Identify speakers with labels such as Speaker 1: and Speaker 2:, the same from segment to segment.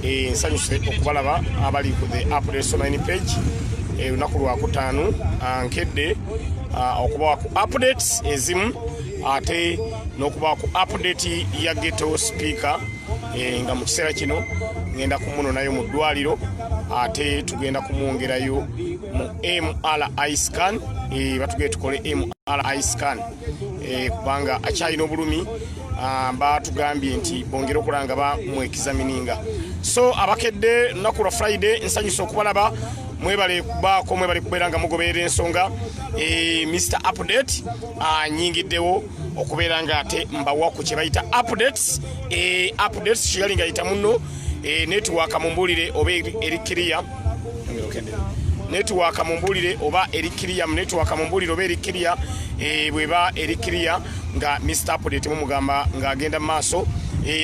Speaker 1: nsanyuse okubalaba abali ku the updates online page lunaku lwakutaano nkedde okubawa ku updates ezimu ate n'okubawa ku update ya ghetto speaker nga mu kiseera kino ngenda kumunonayo mu ddwaliro ate tugenda kumwongerayo mu MRI scan batugende tukole MRI scan kubanga akyalina obulumi batugambye nti bongere okulanga bamwekizamininga. So abakedde lunaku lwa Friday nsanyuse okubalaba mwebale kubaako mwebale kubeera nga mugoberera ensonga Mr. Update anyingiddewo okubeera nga ate mbawa ku kye bayita updates updates kiyali nga yita muno network mumbulire oba erikiriya network mumbulire oba erikiriya network mumbulire oba erikiriya bweba erikiriya nga Mr. Update mugamba nga agenda maaso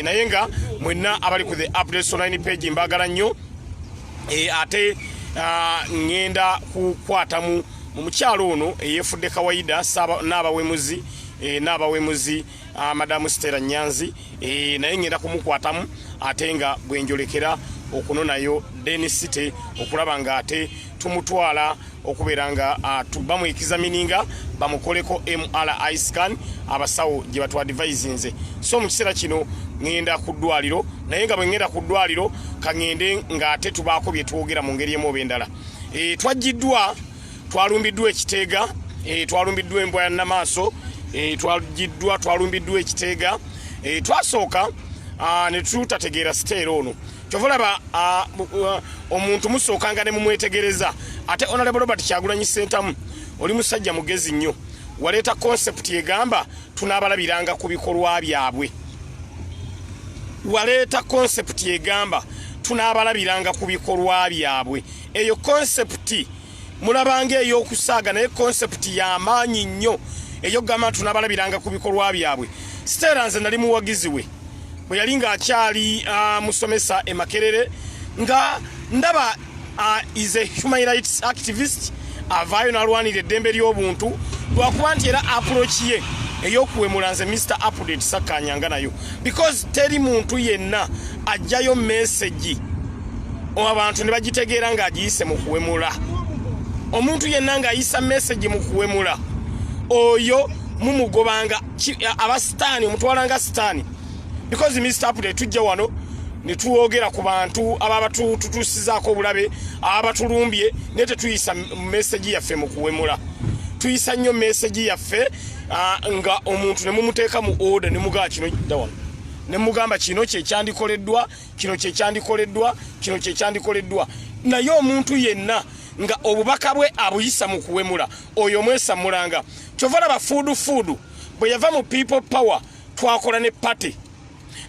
Speaker 1: naye nga mwenna abali ku the updates online page mbagala nnyo ate ngenda kukwata mu mukyalo ono yefudde kawaida n'abawemuzi Madamu Stella Nyanzi naye ngenda kumukwatamu ate nga bwenjolekera okunonayo Denisite okulaba nga ate tumutwala okubeera nga bamwekizamininga bamukoleko MRI scan abasawo gye batwadvisinze. So mu kiseera kino ngenda ku ddwaliro naye nga bwe ngenda ku ddwaliro kangende nga ate tubaako bye twogera mu ngeri emu oba endala. Twajjiddwa twalumbiddwa ekiteega twalumbiddwa embwa ya Namaaso twalumbiddwa ekiteega twasooka ne tutategeera Stella ono kyovulaba omuntu musookanga ne mumwetegereza ate Honorable Robert Kyagulanyi Ssentamu oli musajja mugezi nnyo waleeta concept egamba tunaabalabiranga ku bikolwa byabwe waleeta concept egamba tunaabalabiranga ku bikolwa byabwe eyo concept mulabanga ey'okusaaga naye concept y'amaanyi nnyo eyo gamba tunaabalabiranga ku bikolwa byabwe. Stella nze nali muwagizi we bwe yali ng'akyali musomesa e Makerere nga ndaba is a human rights activist avaayo n'alwanira eddembe ly'obuntu lwakuba nti era approach ye ey'okuwemula nze Mr. Update sakkanyanga nayo because teri muntu yenna ajjayo message abantu ne bagitegeera ng'agiyise mu kuwemula. Omuntu yenna ng'ayisa message mu kuwemula oyo mumugobanga abasitaani omutwalanga sitaani because Mr. Update tujja wano ne tuwogera ku bantu ababatutuusizaako obulabe abatulumbye ne tetuyisa message yaffe mu kuwemula tuyisa nnyo message yaffe nga omuntu ne mumuteeka mu order ne mugaa kino dawano ne mugamba kino kyekyandikoleddwa kino kyekyandikoleddwa kino kyekyandikoleddwa naye omuntu yenna nga obubaka bwe abuyisa mu kuwemula oyo mwesamulanga kyovala bafuudu bwe yava mu people power twakola ne party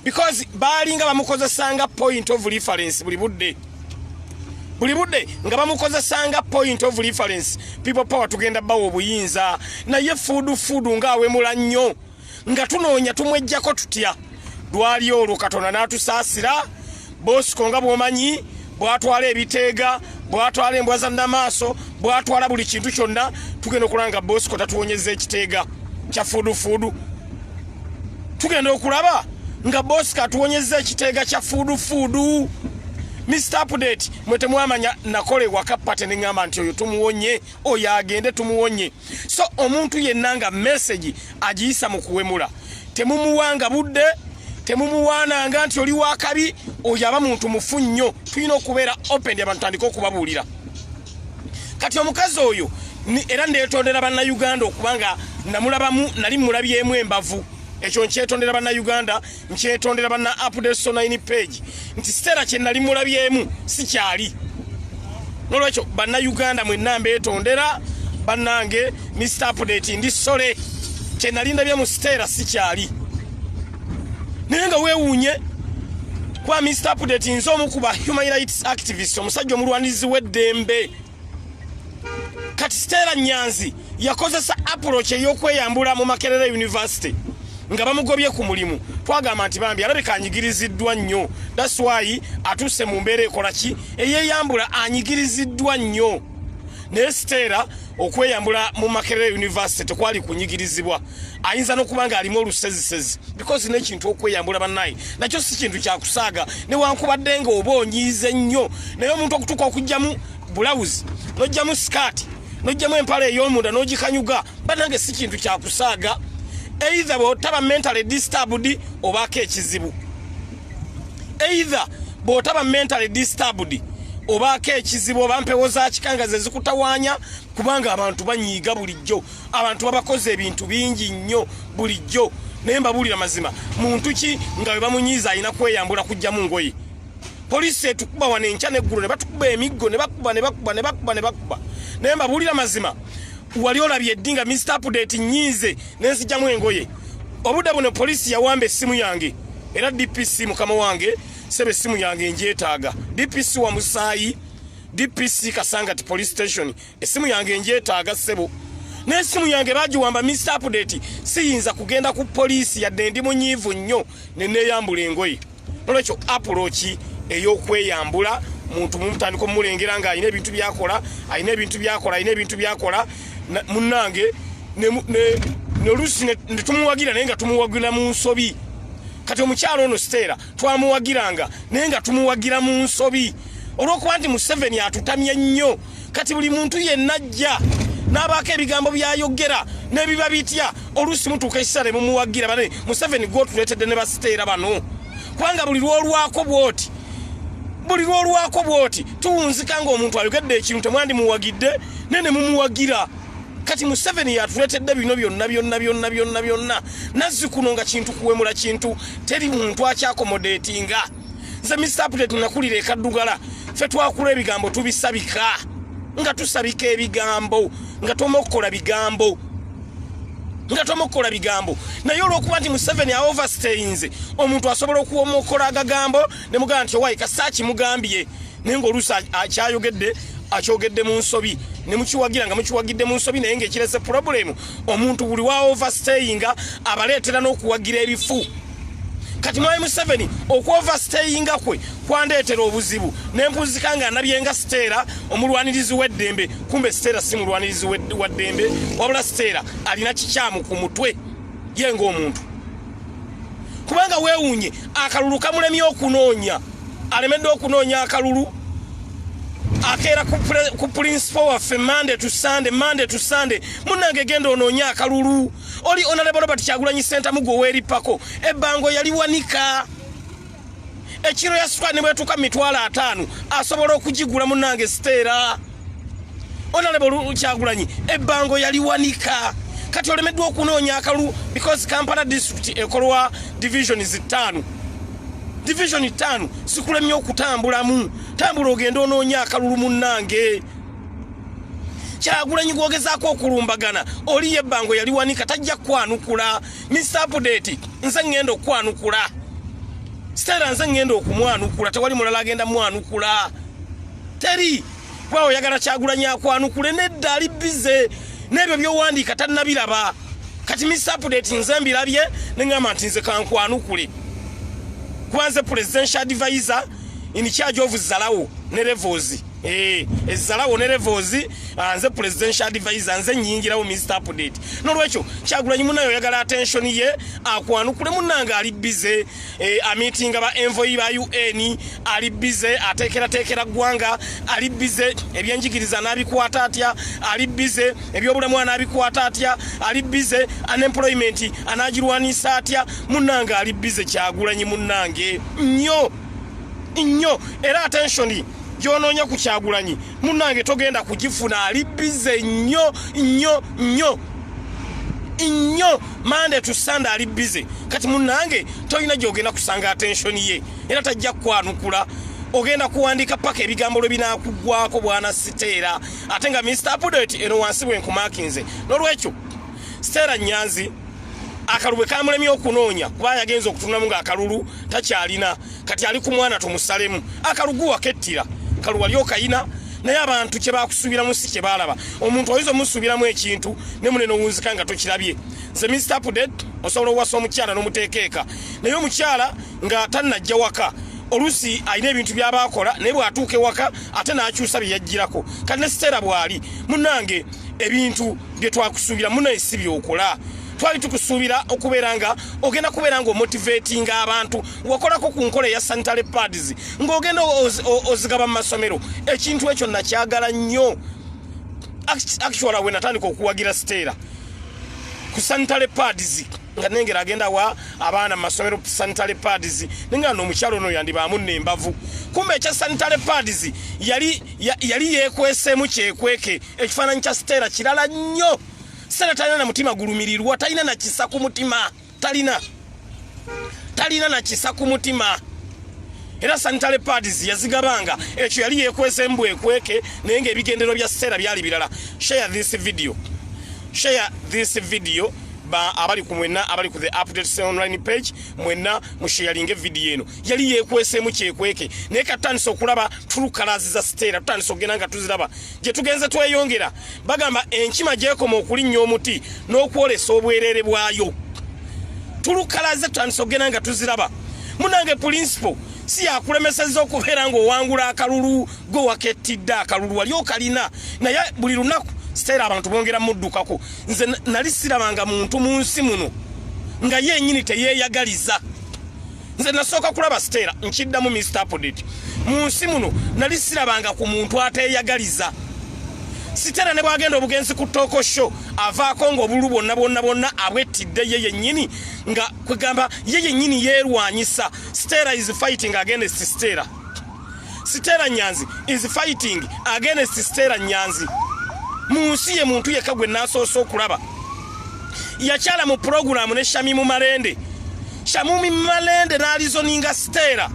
Speaker 1: because baalinga bamukozesanga point of reference buli budde nga bamukozesanga point of reference people power tugenda bawo obuyinza naye fuudu ng'awemula nnyo nga tunoonya tumwejjako tutya lwali olwo Katonda n'atusaasira Bosco nga bw'omanyi bw'atwala ebiteega bw'atwala embwa za Namaaso bw'atwala buli kintu kyonna tugenda okulanga Bosco tatuwonyeza ekiteega kya fuudu tugenda okulaba nga Bosco atuwonyeza ekiteega kya fuudu Mr. Update mwete mwamanya nakole wakapate nengamba nti oyo tumuwonye oyo agende tumuwonye. So omuntu yenna nga message agiyisa mu kuwemula temumuwanga budde temumuwaananga nti oli wakabi oyo aba muntu mufu nnyo tulina okubeera open abantu tandika okubabuulira. Kati omukazi oyo era ndeetondera bannayuganda okubanga namulabamu nali mulabyemu embavu ekyo nkyetondera bannayuganda nkyetondera banna updates online page nti Stella kye nali mulabyemu si kyali nolwekyo bannayuganda mwenna mbeetondera bannange Mr. Update ndi sole kye nali ndabye mu Stella si kyali naye nga weewuunye kwa Mr. Update nze omu ku ba human rights activist omusajja omulwanizi w'eddembe kati Stella Nyanzi yakozesa approach ey'okweyambula mu Makerere University nga bamugobye ku mulimu twagamba nti bambi alabika anyigiriziddwa nnyo that's why atuse mu mbeera ekola ki eyeyambula anyigiriziddwa nnyo ne Stella okweyambula mu Makerere University kwali kunyigirizibwa ayinza n'okubanga alimu olusezisezi because n'ekintu okweyambula bannaye nakyo si kintu kya kusaaga newankubadde nga oba onyiize nnyo naye omuntu okutuuka okugyamu blouse n'ojjamu skirt n'ojjamu empale ey'omunda n'ogikanyuga bannange si kintu kya kusaaga either bw'otaba mentally disturbed obaako ekizibu either bw'otaba mentally disturbed obaako ekizibu oba mpewo za kikanga ze zikutawaanya kubanga abantu banyiiga bulijjo abantu babakoze ebintu bingi nnyo bulijjo naye mbabuulira mazima muntu ki nga bwe bamunyiiza alina kweyambula kujja mu ngoye poliisi etukuba wano enkya n'eggulu ne batukuba emiggo ne bakuba naye mbabuulira mazima wali olabye eddi nga Mr. Update nyiize n'enzijjamu engoye obudde buno poliisi yawamba essimu yange era DPC mukama wange sebe essimu yange njeetaaga DPC wa Musaayi DPC Kasangati police station essimu yange njeetaaga sebo n'essimu yange bagiwamba Mr. Update siyinza kugenda ku poliisi yadde ndi munyiivu nnyo ne neeyambula engoye nolwekyo approach ey'okweyambula muntu mumutandika omulengera nga alina ebintu byakola munnange noluusi ne tumuwagira naye nga tumuwagira mu nsobi kati omukyalo ono Stella twamuwagiranga naye nga tumuwagira mu nsobi olw'okuba nti Museveni atutamye nnyo kati buli muntu yenna ajja n'abaako ebigambo byayogera n'ebiba bitya oluusi mutuuka ekiseera ne mumuwagira bane Museveni gw'otuleetedde ne ba Stella bano kubanga buli lwolwako bw'oti tuwunzika ng'omuntu ayogedde ekintu temwandimuwagidde naye ne mumuwagira kati Museveni yatuleetedde bino byonna nazzikuno nga kintu kuwemula kintu teri muntu akyakomodatinga nze Mr. Update nakulira ekaddugala ffe twakula ebigambo tubisabika nga tusabika ebigambo nga tomokola bigambo naye olw'okuba nti Museveni overstayinze omuntu asobola okuwomokola agagambo ne mugamba nti owaayi kasaaki mugambye naye ng'oluusi akyogedde mu nsobi ne mukiwagira nga mukiwagidde mu nsobi naye ng'ekirese problem omuntu buli wa overstayinga abaleetera n'okuwagira ebifu kati mwayi Museveni okuoverstayinga kwe kwandeetera obuzibu nempuzika nga anabyenga Stella omulwanirizi w'eddembe kumbe Stella si mulwanirizi wa ddembe wabula Stella alina kikyamu ku mutwe ye ng'omuntu kubanga weewuunye akalulu kamulemye okunoonya alemedde okunoonya akalulu akeera ku principal waffe Monday to Sunday munnange genda onoonya akalulu oli Honorable Robert Kyagulanyi Center mugo weeripako ebbango yaliwanika ekiro ya sukali ne bwetuuka $5,000 asobola okugigula munnange Stella Honorable Kyagulanyi ebbango yaliwanika kati olemeddwa okunoonya akalulu because Kampala district ekolwa divisions 5 division 5 sikulemye okutambulamu tambula ogenda onoonya akalulu munnange Kyagulanyi gwogezaako okulumbagana oli yebbango yaliwanika tajja kwanukula Mr. Update nze ngenda okwanukula Stella nze ngenda okumwanukula tewali mulala agenda mwanukula teri kwa oyagala Kyagulanyi akwanukule nedda ali bize n'ebyo by'owandiika tannabiraba kati Mr. Update nze mbirabye ne ngamba nti nze kankwanukule kubanze presidential advisor in charge of Zalawo ne levels Zalawo ne levels nze presidential advisor nze nyingirawo Mr. Update nolwekyo Kyagulanyi munayo yagala attention ye akwanukule munnanga ali bize a meeting aba envoy ba UN ali bize atekera gwanga ali bize ebyenjigiriza nabikwata atya ali bize ebyobulamu anabikwata atya ali bize unemployment anagirwanisa atya munnanga ali bize Kyagulanyi munnange nnyo era attention gyononya ku Kyagulanyi munnange togenda kugifuna ali bize nnyo Monday to Sunday ali bize kati munnange toyina gyogenda kusanga attention ye era tajja kwanukula ogenda kuwandika paka ebigambo binakugwako bwana Stella ate nga Mr. Update eno wansi bwenkumakinze nolwekyo Stella Nyanzi akalulu kamulemye okunoonya kuba yagenze okutunamu nga akalulu takyalina kati ali ku mwana tumusalemu akaluguwa kettira kaluwa lyokayina naye abantu kye bakusubiramu si kye balaba omuntu oyinza omusubiramu ekintu ne munene owunzika nga tokirabye nze Mr. Update osobola owasa omukyala n'omuteekeeka naye omukyala nga tannajja waka olusi alina ebintu byabakola naye bwatuuka ewaka ate n'akyusa bye yajjirako kati ne Stella bw'ali munnange ebintu bye twakusuubira munaye si byokola twali tukusuubira okubeera nga ogenda kubeera nga omotivatinga abantu wakolako ku nkola eya sanitary pads ng'ogenda ozigaba mu masomero ekintu ekyo nakyagala nnyo actually we natandika okuwagira Stella ku sanitary pads nga nengera agenda wa abaana mu masomero sanitary pads ninga n'omukyalo ono yandibaamu n'embavu kumbe ekya sanitary pads yali yeekweseemu kyekweke ekifaananyi kya Stella kirala nnyo Stella talina na mutima gulumirirwa talina na kisa ku mutima talina na kisa ku mutima era sanitary pads yazigabanga ekyo yali yeekweseemu bwekweke naye ng'ebigendero bya Stella byali birala share this video abali ku mwenna abali ku the updates online page mwenna musharinge video eno yali yekweseemu kyekweke naye katandisa okulaba tulukalazi za Stella tutandisa ogenda nga tuziraba gye tugenze tweyongera bagamba enkima gyekoma okulinnya omuti n'okwolesa obwerere bwayo tulukalazi tutandisa ogenda nga tuziraba munange principal si yakulemeseza okubeera ng'owangula akalulu go wakettidde akalulu wali okalina naye buli lunaku Stella abantu bongera muddukako nze nali sirabanga muntu mu nsi muno nga yennyini teyeeyagaliza nze nasooka kulaba Stella nkiddamu Mr. Update mu nsi muno nali sirabanga ku muntu ateeyagaliza Stella ne bwagenda obugenzi ku Toko Show avaako ng'obulu bonna abwettidde ye yennyini nga kwegamba ye yennyini yeerwanyisa Stella is fighting against Stella Nyanzi is fighting against Stella Nyanzi munsi ye muntu yekka gwe nasoosa okulaba yakyala mu programu ne Shamimu Malende n'alizoninga Stella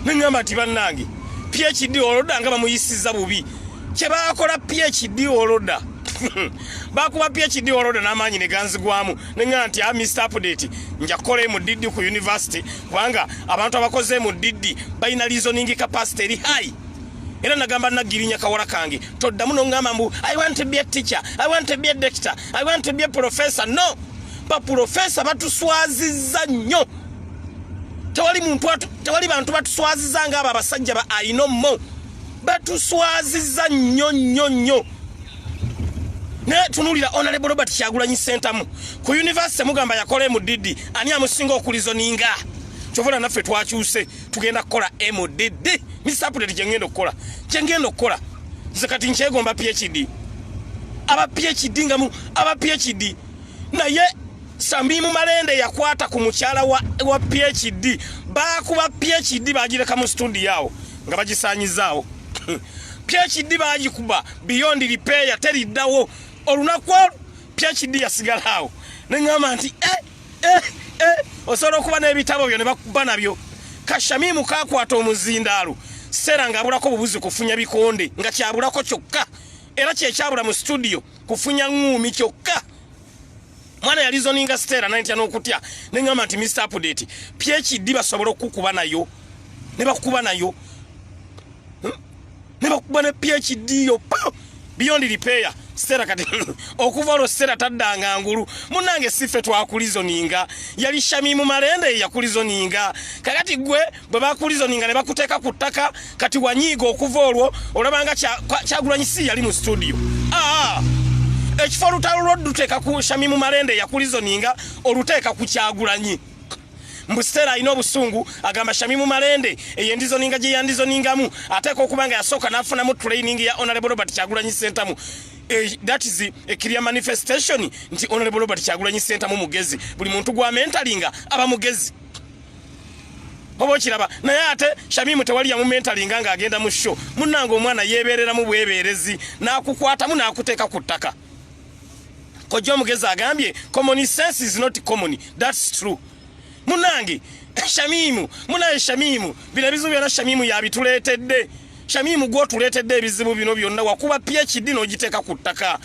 Speaker 1: neŋŋamba nti bannange PhD oloda nga bamuyisiza bubi kye baakola PhD oloda bakuba PhD oloda n'amaanyi ne ganzigwamu neŋŋamba nti Mr. Update nja kukola mu Diddi ku university kubanga abantu abakoze mu Diddi balina reasoning capacity eri high era nagamba nagirinya kawala kange toddamu n'oŋŋamba mbu I want to be a teacher, I want to be a doctor, I want to be a professor. No, ba professor batuswazizza nnyo tewali bantu batuswaziza nga abo abasajja ba I know more batuswaziza nnyo ne tunulira Honorable Robert Kyagulanyi Sentamu ku university mugamba yakole mu Diddi ani amusinga okulizoninga kyovula naffe twakyuse tugenda kukola MDD Mr. Update kyengenda okukola nze kati nkyegomba PhD aba PhD naye Shamimu Malende yakwata ku mukyala wa PhD bakuba PhD bagireka mu studio yawo nga bagisanyizaawo PhD bagikuba beyond repair teriddawo olunaku PhD yasigalawo neŋŋamba nti osobola okuba n'ebitabo byo ne bakuba nabyo Shamimu kakwata omuzindaalo Stella ng'abulako obubuzi kufunya bikonde nga kyabulako kyokka era kyekyabula mu studio kufunya ŋŋuumi kyokka mwana yalizoninga Stella nayintya n'okutya neŋŋamba nti Mr. Update PhD basobola okukuba nayo ne bakuba nayo ne bakuba ne PhD yo beyond repair Stella kati okuva olwo Stella taddanga ngulu munnange sife twakulizoninga yali Shamimu Malende yakulizoninga kakati gwe bwe bakulizoninga ne bakuteeka ku ttaka kati wanyiiga okuva olwo olabanga Kyagulanyi si yali mu studio ekifo olutalo lw'oduteeka ku Shamimu Malende yakulizoninga oluteeka ku Kyagulanyi mbu Stella alina obusungu agamba Shamimu Malende eyendizoninga gye yandizoningamu ateeka okuba nga yasooka n'afunamu training ya Honorable Robert Kyagulanyi Sentamu that is a clear manifestation nti Honorable Robert Kyagulanyi Sentamu mugezi buli muntu gwa mentalinga aba mugezi obo kiraba naye ate Shamimu tewali ya mu mentalinga nga agenda mu show munnange omwana yeeberera mu bweberezi n'akukwatamu n'akuteeka ku ttaka kojja omugezi agambye common sense is not common. That's true munange Shamimu bino ebizibu byonna Shamimu yabituleetedde Shamimu gwotuleetedde ebizibu bino byonna wakuba PhD n'ogiteeka ku ttaka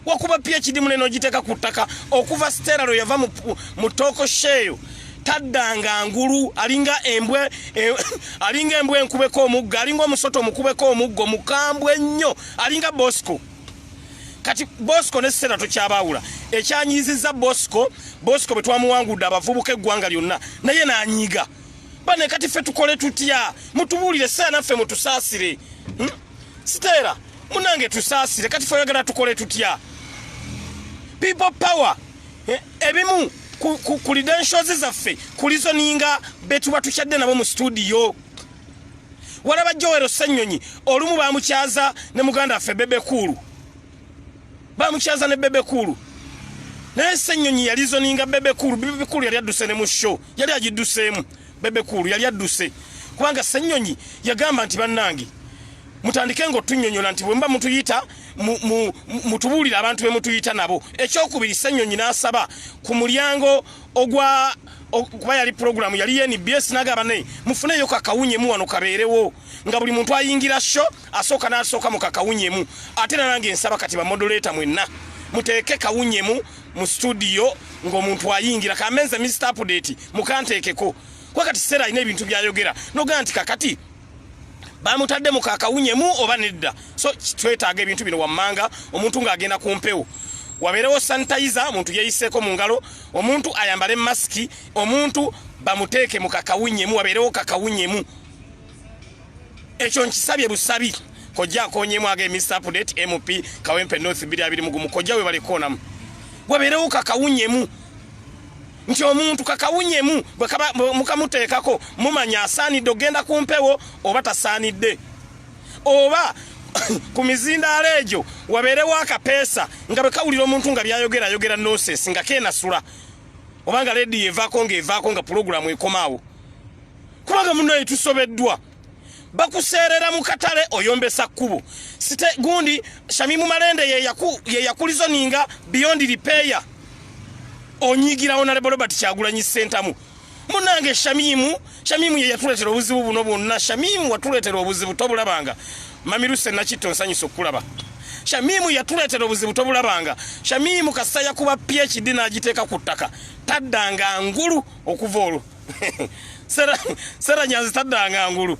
Speaker 1: wakuba PhD munene n'ogiteeka ku ttaka okuva Stella lwe yava mu Toko Show taddanga ngulu alinga embwe enkubeko omuggo alinga omusoto omukubeko omuggo mukambwe nnyo alinga Bosco kati Bosco ne Stella tokyabawula ekyanyiizizza Bosco bwe twamuwangudde abavubuka eggwanga lyonna naye n'anyiiga bane kati ffe tukole tutya mutubulire sera naffe mutusaasire Stella munange tusaasire kati ffe oyagala tukole tutya people power ebimu ku credentials zaffe kulizo ninga betu batukyadde nabo mu studio walaba Joero Ssenyonyi olumu bamukyaza ne muganda affe Bebe Kulu bamukyaza ne Bebe Kulu naye Ssenyonyi yalizo ninga Bebe Kulu yali adduse ne mu show yali agidduseemu Bebe Kulu yali adduse kubanga Ssenyonyi yagamba nti bannange mutandike ngo tunnyonnyola nti bwemba mutuyita mutubulira abantu be mutuyita nabo ekyokubiri Ssenyonyi n'asaba ku mulyango ogwa kuba yali program yali NBS nagaba ne mufuneyo kakawunyemu wano kabeerewo nga buli muntu ayingira show asooka n'asooka mu kakawunyemu ate nange nsaba kati ba moderator mwenna muteeke kawunyemu mu studio ng'omuntu ayingira kamenze Mr Update mukanteekeko kwa kati sera ine ebintu byayogera noga nti kakati bamutadde mu kakawunyemu oba nedda so twetaaga ebintu bino wammanga omuntu ng'agenda ku mpewo wabeerewo sanitizer omuntu yeeyiseko mu ngalo omuntu ayambale maski omuntu bamuteeke mu kakawunyemu wabeerewo kakawunyemu ekyo nkisabye busabi kojja akonyemu age Mr Update MP Kawempe North 221 kojja we balikonamu wabeerewo kakawunyemu nti omuntu kakawunyemu mukamuteekako mumanya asaanidde ogenda ku mpewo oba tasaanidde oba ku mizindaalo egyo wabeerewo akapeesa nga bwe kawulira omuntu nga byayogera nonsense nga keenasula obanga ledi evaako nga pulogulamu ekomaawo kubanga muno tusobeddwa bakuseerera mu katale oyombesa kkubo site gundi Shamimu Malende ye yakulizo ninga beyond repair onyigira Honorable Robert Kyagulanyi Sentamu munange Shamimu ye yatuletera obuzibu buno bwonna Shamimu watuletera obuzibu tobulabanga Mamiruse nakitto nsanyusa okulaba Shamimu yatuletera obuzibu tobulabanga Shamimu kasaya kuba PhD n'agiteeka ku ttaka taddanga ngulu okuva olwo Sera Nyanzi taddanga ngulu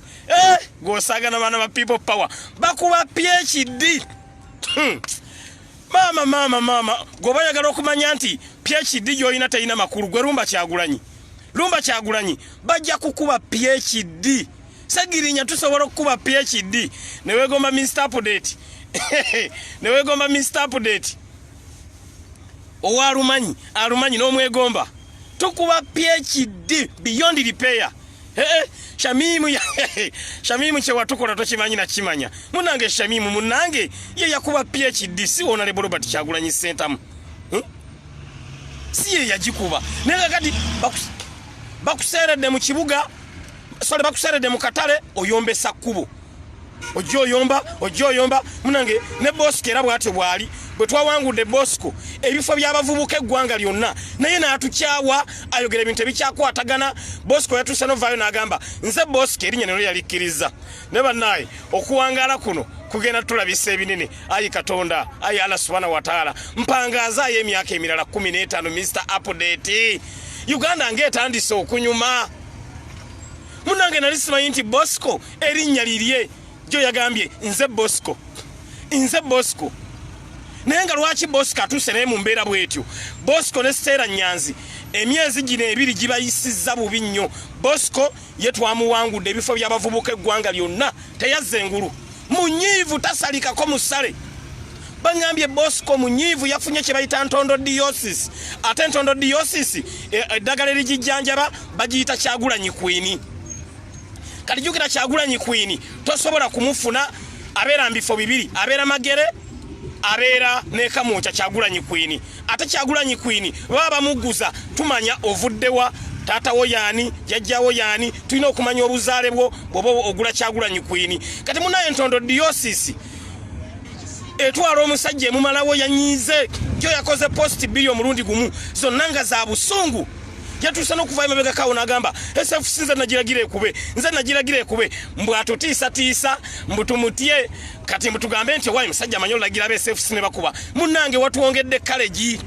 Speaker 1: gosagana bana ba people power bakuba PhD mama goba yagala okumanya nti PhD yoyina tayina makulu gwe Lumba Kyagulanyi bajja kukuba PhD sagirinya tusobola okukuba PhD newegomba Mr Update newegomba Mr Update alumanyi n'omwegomba tukuba PhD beyond repair Shamimu kye watukola tokimanyi na kimanya munange Shamimu munange ye yakuba PhD si Honorable Robert Kyagulanyi Sentamu si ye yagikuba nenga kati bakuseeredde mu kibuga bakuseeredde mu katale oyombesa kkubo ojoyomba munange ne Bosco era bw'atyo bwali bwe twawangudde Bosco ebifo by'abavubuka eggwanga lyonna naye n'atukyawa ayogera ebintu ebikyakwatagana Bosco yatuuse novaayo n'agamba nze Bosco erinnya nero yalikkiriza ne bannaye okuwangaala kuno kugenda tulabisa ebinene ayi Katonda ayi Allah subhanahu wa ta'ala mpangaaza emyaka emirala 15 Mr Update Uganda ng'etandise okunyuma munange nali simanyi nti Bosco erinnya lirye jo yagambye nze Bosco nenga lwaki Bosco atuse naye mu mbeera bwetyo Bosco ne Stella Nyanzi emyezi gino ebiri gibayisizza bubi nnyo Bosco ye twamuwangudde ebifo by'abavubuka eggwanga lyonna teyazza engulu munyiivu tasalikako musale bangambye Bosco munyiivu yafunye kye bayita ntondodiosis ate ntondodiosis eddagala erigijjanjaba bagiyita Kyagulanyi Queen kati jukira Kyagulanyi Queen tosobola kumufuna abeera mbifo bibiri abeera Magere abeera ne Kamucha Kyagulanyi Queen ate Kyagulanyi Queen baba muguza tumanya ovuddewa tata wo yani jajjawo yani tulina okumanya obuzaale bwo bobo ogula Kyagulanyi Queen kati munaye ntondodiosis etwala omusajja emumalawo yanyize jo yakoze post billion mulundi gumu zonna nga za busungu yatuuse n'okuva emabega kawo n'agamba SFC nze nagiragira ekube mbu atutiisa mbutumutye kati mbutugambe nti wayi musajja amanyi olagira be SFC ne bakuba munnange watuwongedde college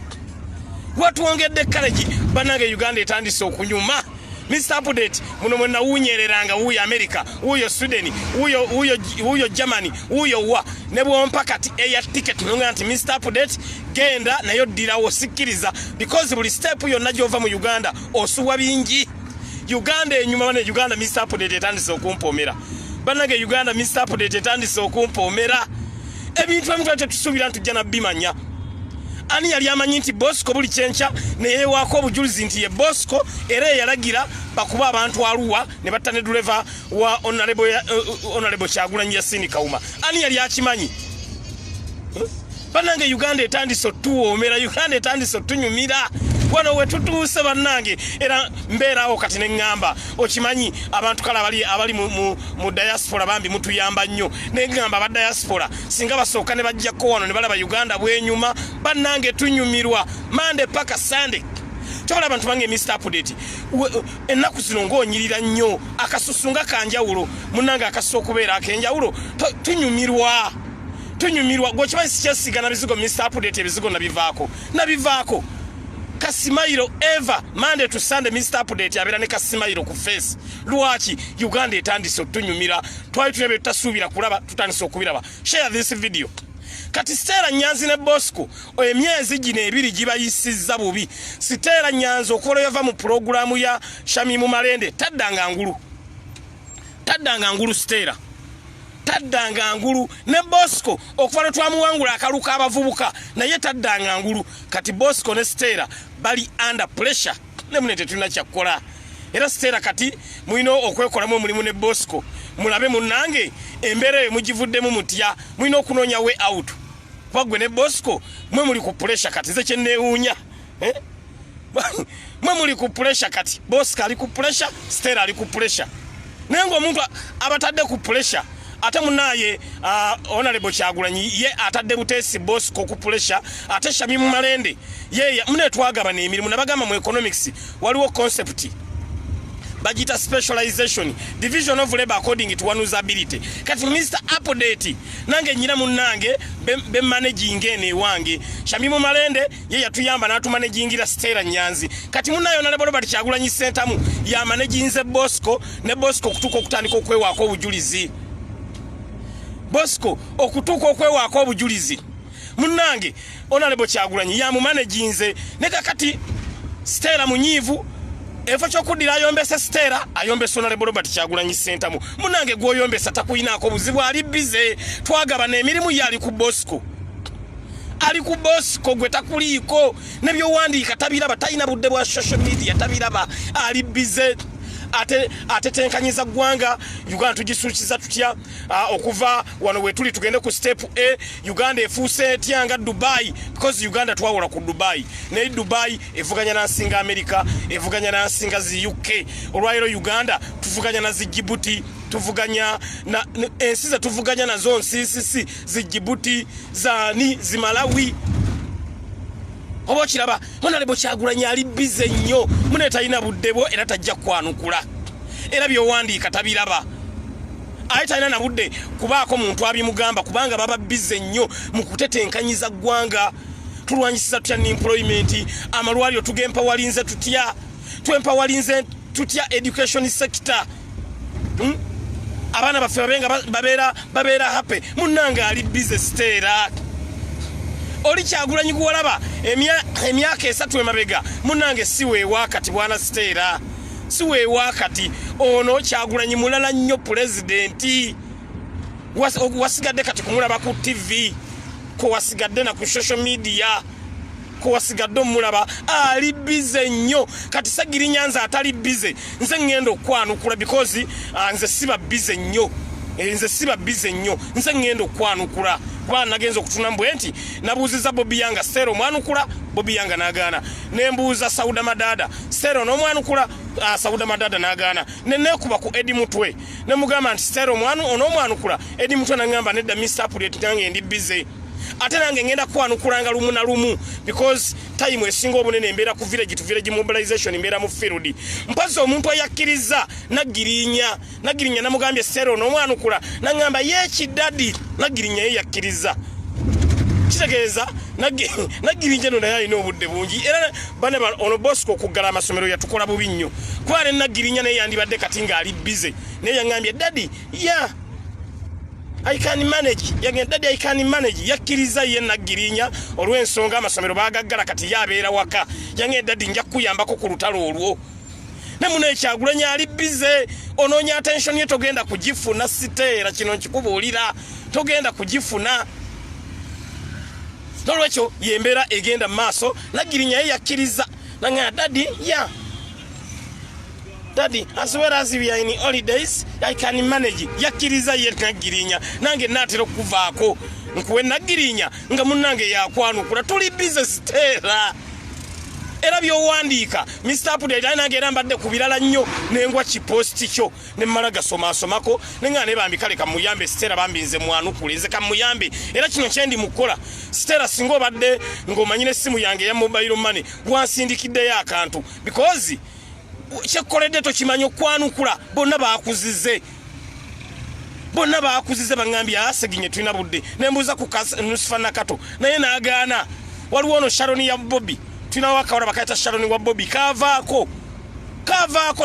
Speaker 1: bannange Uganda etandise okunyuma Mr Update muno mwenna wunyereranga wuyo America wuyo Sweden wuyo Germany wuyo wa ne bwompa kati air ticket nonga nti Mr Update genda nayo ddirawo sikiriza because buli step yonna gyova mu Uganda osuwa bingi Uganda enyuma bane Uganda Mr. Update etandise okumpomera banage Uganda Mr. Update etandise okumpomera ebintu emitwate tusubira ntujja na bimanya ani yali amanyi nti Bosco buli chencha ne wako obujulizi nti ye Bosco era yalagira bakuba abantu aluwa ne batane driver wa honorable Kyagulanyi Yasini Kauma ani yali akimanyi banange Uganda etandise tuwomera Uganda etandise tunyumira wano wetutuuse bannange era mbeerawo kati ne ngamba okimanyi abantu kala abali mu diaspora bambi mutuyamba nnyo ne ngamba ba diaspora singa basooka ne bajjako wano ne balaba Uganda bwenyuma bannange tunyumirwa Monday paka Sunday chola abantu bange Mr. Update ennaku zino ng'onyirira nnyo akasusunga kanjawulo munnange akasoso okubeera akenjawulo tunyumirwa gwokimanyi sikyasigana bizigo Mr. Update ebizigo nabivaako Kasimairo ever Monday to Sunday Mr. Update abera ne Kasimairo ku face lwaki Uganda etandise tunyumira twali tulebe tutasubira kulaba tutandise okubiraba share this video kati Stella Nyanzi ne Bosco emyezi gino ebiri gibayisizza bubi Stella Nyanzi okolo yava mu programu ya Shamimu Malende taddanga ngulu Stella taddanga ngulu ne Bosco okuva twamuwangula akaluka abavubuka naye taddanga ngulu kati Bosco ne Stella bali under pressure ne munete tulina kyakola era Stella kati muino okwekolamu omulimu ne Bosco mulabe munnange embere mugivuddemu mutya muino okunonya way out kwagwe ne Bosco mwe muli ku pressure kati ze kyenneewuunya mwe muli ku pressure kati Bosco ali ku pressure Stella ali ku pressure nengo omuntu abatadde ku pressure ate munaye honorable Kyagulanyi ye atadde butesi Bosco ku pressure ate Shamimu Malende ye mune twagaba ne emirimu nabagamba mu economics waliwo concept bagita specialization division of labor according to one's ability kati Mr. Update nange nyina munnange be managing ene wange Shamimu Malende ye yatuyamba na atumanajingira Stella Nyanzi kati munayo honorable Robert Kyagulanyi Sentamu ya managing Bosco ne Bosco kutuko okutandika okwewako obujulizi Bosco okutuka okwewako obujulizi munnange honorable Kyagulanyi ya mu managinze ne kakati Stella munyivu efo kyokudira ayombesa Stella ayombesa honorable Robert Kyagulanyi Sentamu munnange gwoyombesa takuyinako buzibu ali bize twagaba n'emirimu yali ku Bosco gwe takuliiko nebyo wandika tabiraba talina budde bwa social media tabiraba ali bize ate tenkanyiza gwanga Uganda tugisukiza tutya okuva wano wetuli tugende ku step A Uganda efuse tyanga Dubai because Uganda twawola ku Dubai ne Dubai evuganya na singa America evuganya na singa zi UK olwairo Uganda tuvuganya na Djibouti tuvuganya na ensiza tuvuganya na zone CCC Djibouti zani zimalawi obo kiraba honorable Kyagulanyi ali bize nnyo muneta ina buddebo era tajja kwanukula era byo wandika tabiraba ayita ina na budde kubaako muntu abimugamba kubanga baba bize nnyo mu kutetenkanyiza gwanga tulwanyisiza tutya employment amalwaliro tugempa walinze tutya twempa walinze tutya education sector abana baffe babeera happy munnanga ali bize Stella oli Kyagulanyi kuwalaba emyaka 3 emabega munnange siwe wakati bwana Stella siwe wakati ono Kyagulanyi mulala nnyo president wasigadde kati kumulaba ku TV ko wasigadde na ku social media ko wasigadde mulaba ali bize nnyo kati Sagiri Nyanza atali bize nze ngendo kwanukula because nze siba bize nnyo nze ngendo kwanukula kwa nagenzo kutunambwe enti nabuziza Bobi Yanga Stero mwanukula Bobi Yanga nagana nembuza Sauda Madada Stero no mwanukula Sauda Madada nagana nenekuba ku Edi Mutwe nemugamba nti Stero mwanukula Edi Mutwe nangamba nedda Mr. Update nange ndi busy ate nange ngenda kwanukula lumu na lumu because time esingo obunene embera ku village to village mobilization embera mu field mpazo omuntu ayakkiriza nagirinya namugambye Stero no mwanukula nangamba ye kidadi nagirinya ye yakkiriza kitegeeza nagirinya no naye ino obudde bungi era bane ono Bosco kugala amasomero yatukola bubi nnyo kwale nagirinya naye yandibadde kati nga ali busy naye yangambye daddy I can manage daddy I can manage yakkiriza ye nagirinya olw'ensonga amasomero bagaggala kati yabeera waka daddy nja kuyambako ku lutalo olwo ne mune Kyagulanyi ali bize onoonya attention ye togenda kugifuna Siteera kino nkikubuulira togenda kugifuna nolwekyo yembeera egenda mu maaso Nagirinya ye yakkiriza nanga daddy yeah Daddy, as well as we are in holidays, I can manage. Yakkiriza ye Nagirinya. Nange natera okuvaako. Nkuwe Nagirinya nga munnange yakwanukula. Tuli business Siteera. Era byowandiika. Mr. Update nange era mbadde ku birala nnyo nengwa kiposti kyo ne mmala gasomako nenga ne bambi kale kamuyambe Siteera bambinze mwanukule nze kamuyambe era kino kyendi mukola Siteera singo badde ng'omanyine essimu yange ya mobile money bwansindikiddeyo akantu because kyekoledde tokimanyi okwanukula bonna baakuzize bangambye aseginye tulina budde nembuuza ku Nusifa Nakato naye naagaana waliwo ono Sharoni ya Bobby tulina wakawala bakayita Sharoni wa Bobby kavaako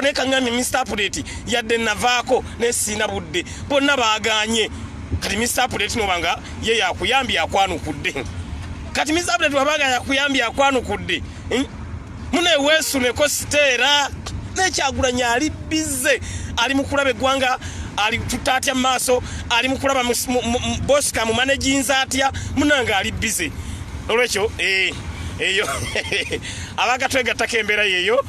Speaker 1: naye kangambye Mr. Update yadde navaako naye siina budde bonna baaganye kati Mr. Update nobanga ye yakuyambye akwanukudde kati Mr. Update wabaga yakuyambye akwanukudde mune weesuneko Siteera ne Kyagulanyi ali bize ali mukulaba eggwanga ali tutatya maaso ali mukulaba Bosca mu managinza atya munanga ali bize olwekyo eyo abagatwegattako embeera yeyo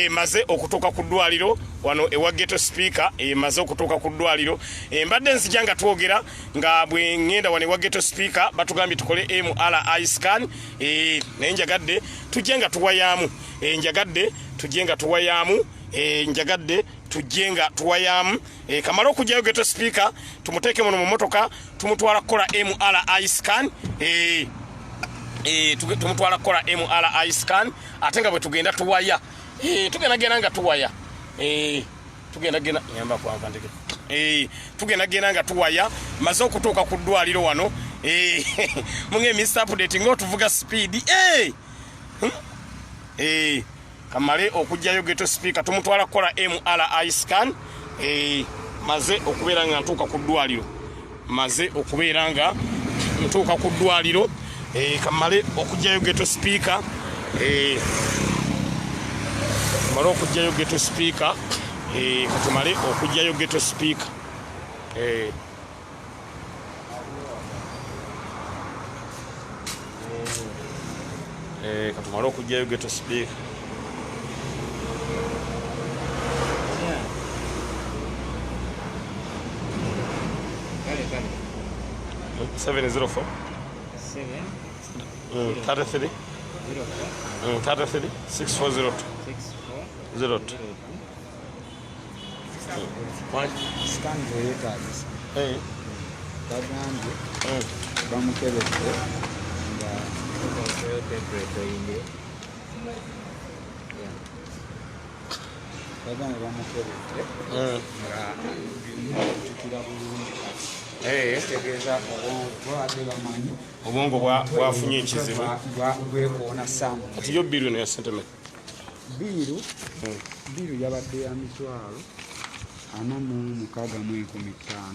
Speaker 1: maze okutuuka ku ddwaliro wano ewa Ghetto Speaker maze okutuuka ku ddwaliro mbadde nzija nga twogera nga bwe ngenda wano ewa Ghetto Speaker batugambye tukole MRI scan naye njagadde tujje nga tuwayaamu njagadde tujje nga tuwayaamu njagadde tujje nga tuwayaamu kamala okujjayo Ghetto Speaker tumuteeke muno mu motoka tumutwala kukola MRI scan tumutwala kukola MRI scan ate nga bwe tugenda tuwaya tugenda nga tuwaya tugenda nyamba kwanva ndeke tugenda nga tuwaya maze okutuuka ku ddwaliro wano munge Mr. Update ng'otuvuga speed kamale okujjayo Ghetto Speaker tumutwala kukola MRI scan maze okubeera nga ntuuka ku ddwaliro kamale okujjayo Ghetto Speaker kamale okujjayo Ghetto Speaker katumale okujjayo Ghetto Speaker katumale okujjayo Ghetto Speaker 704 33 6402
Speaker 2: scan yeetagisa bagambye bamukebedde nga bagambye bamukebedde nga tukira bulungi tegeeza obwabadde bamanyi
Speaker 1: obwongo bwafunye ekizibu
Speaker 2: bwekoona saamu
Speaker 1: kati yo biiru eno ya sentiment
Speaker 2: biiru yabadde ya 46,115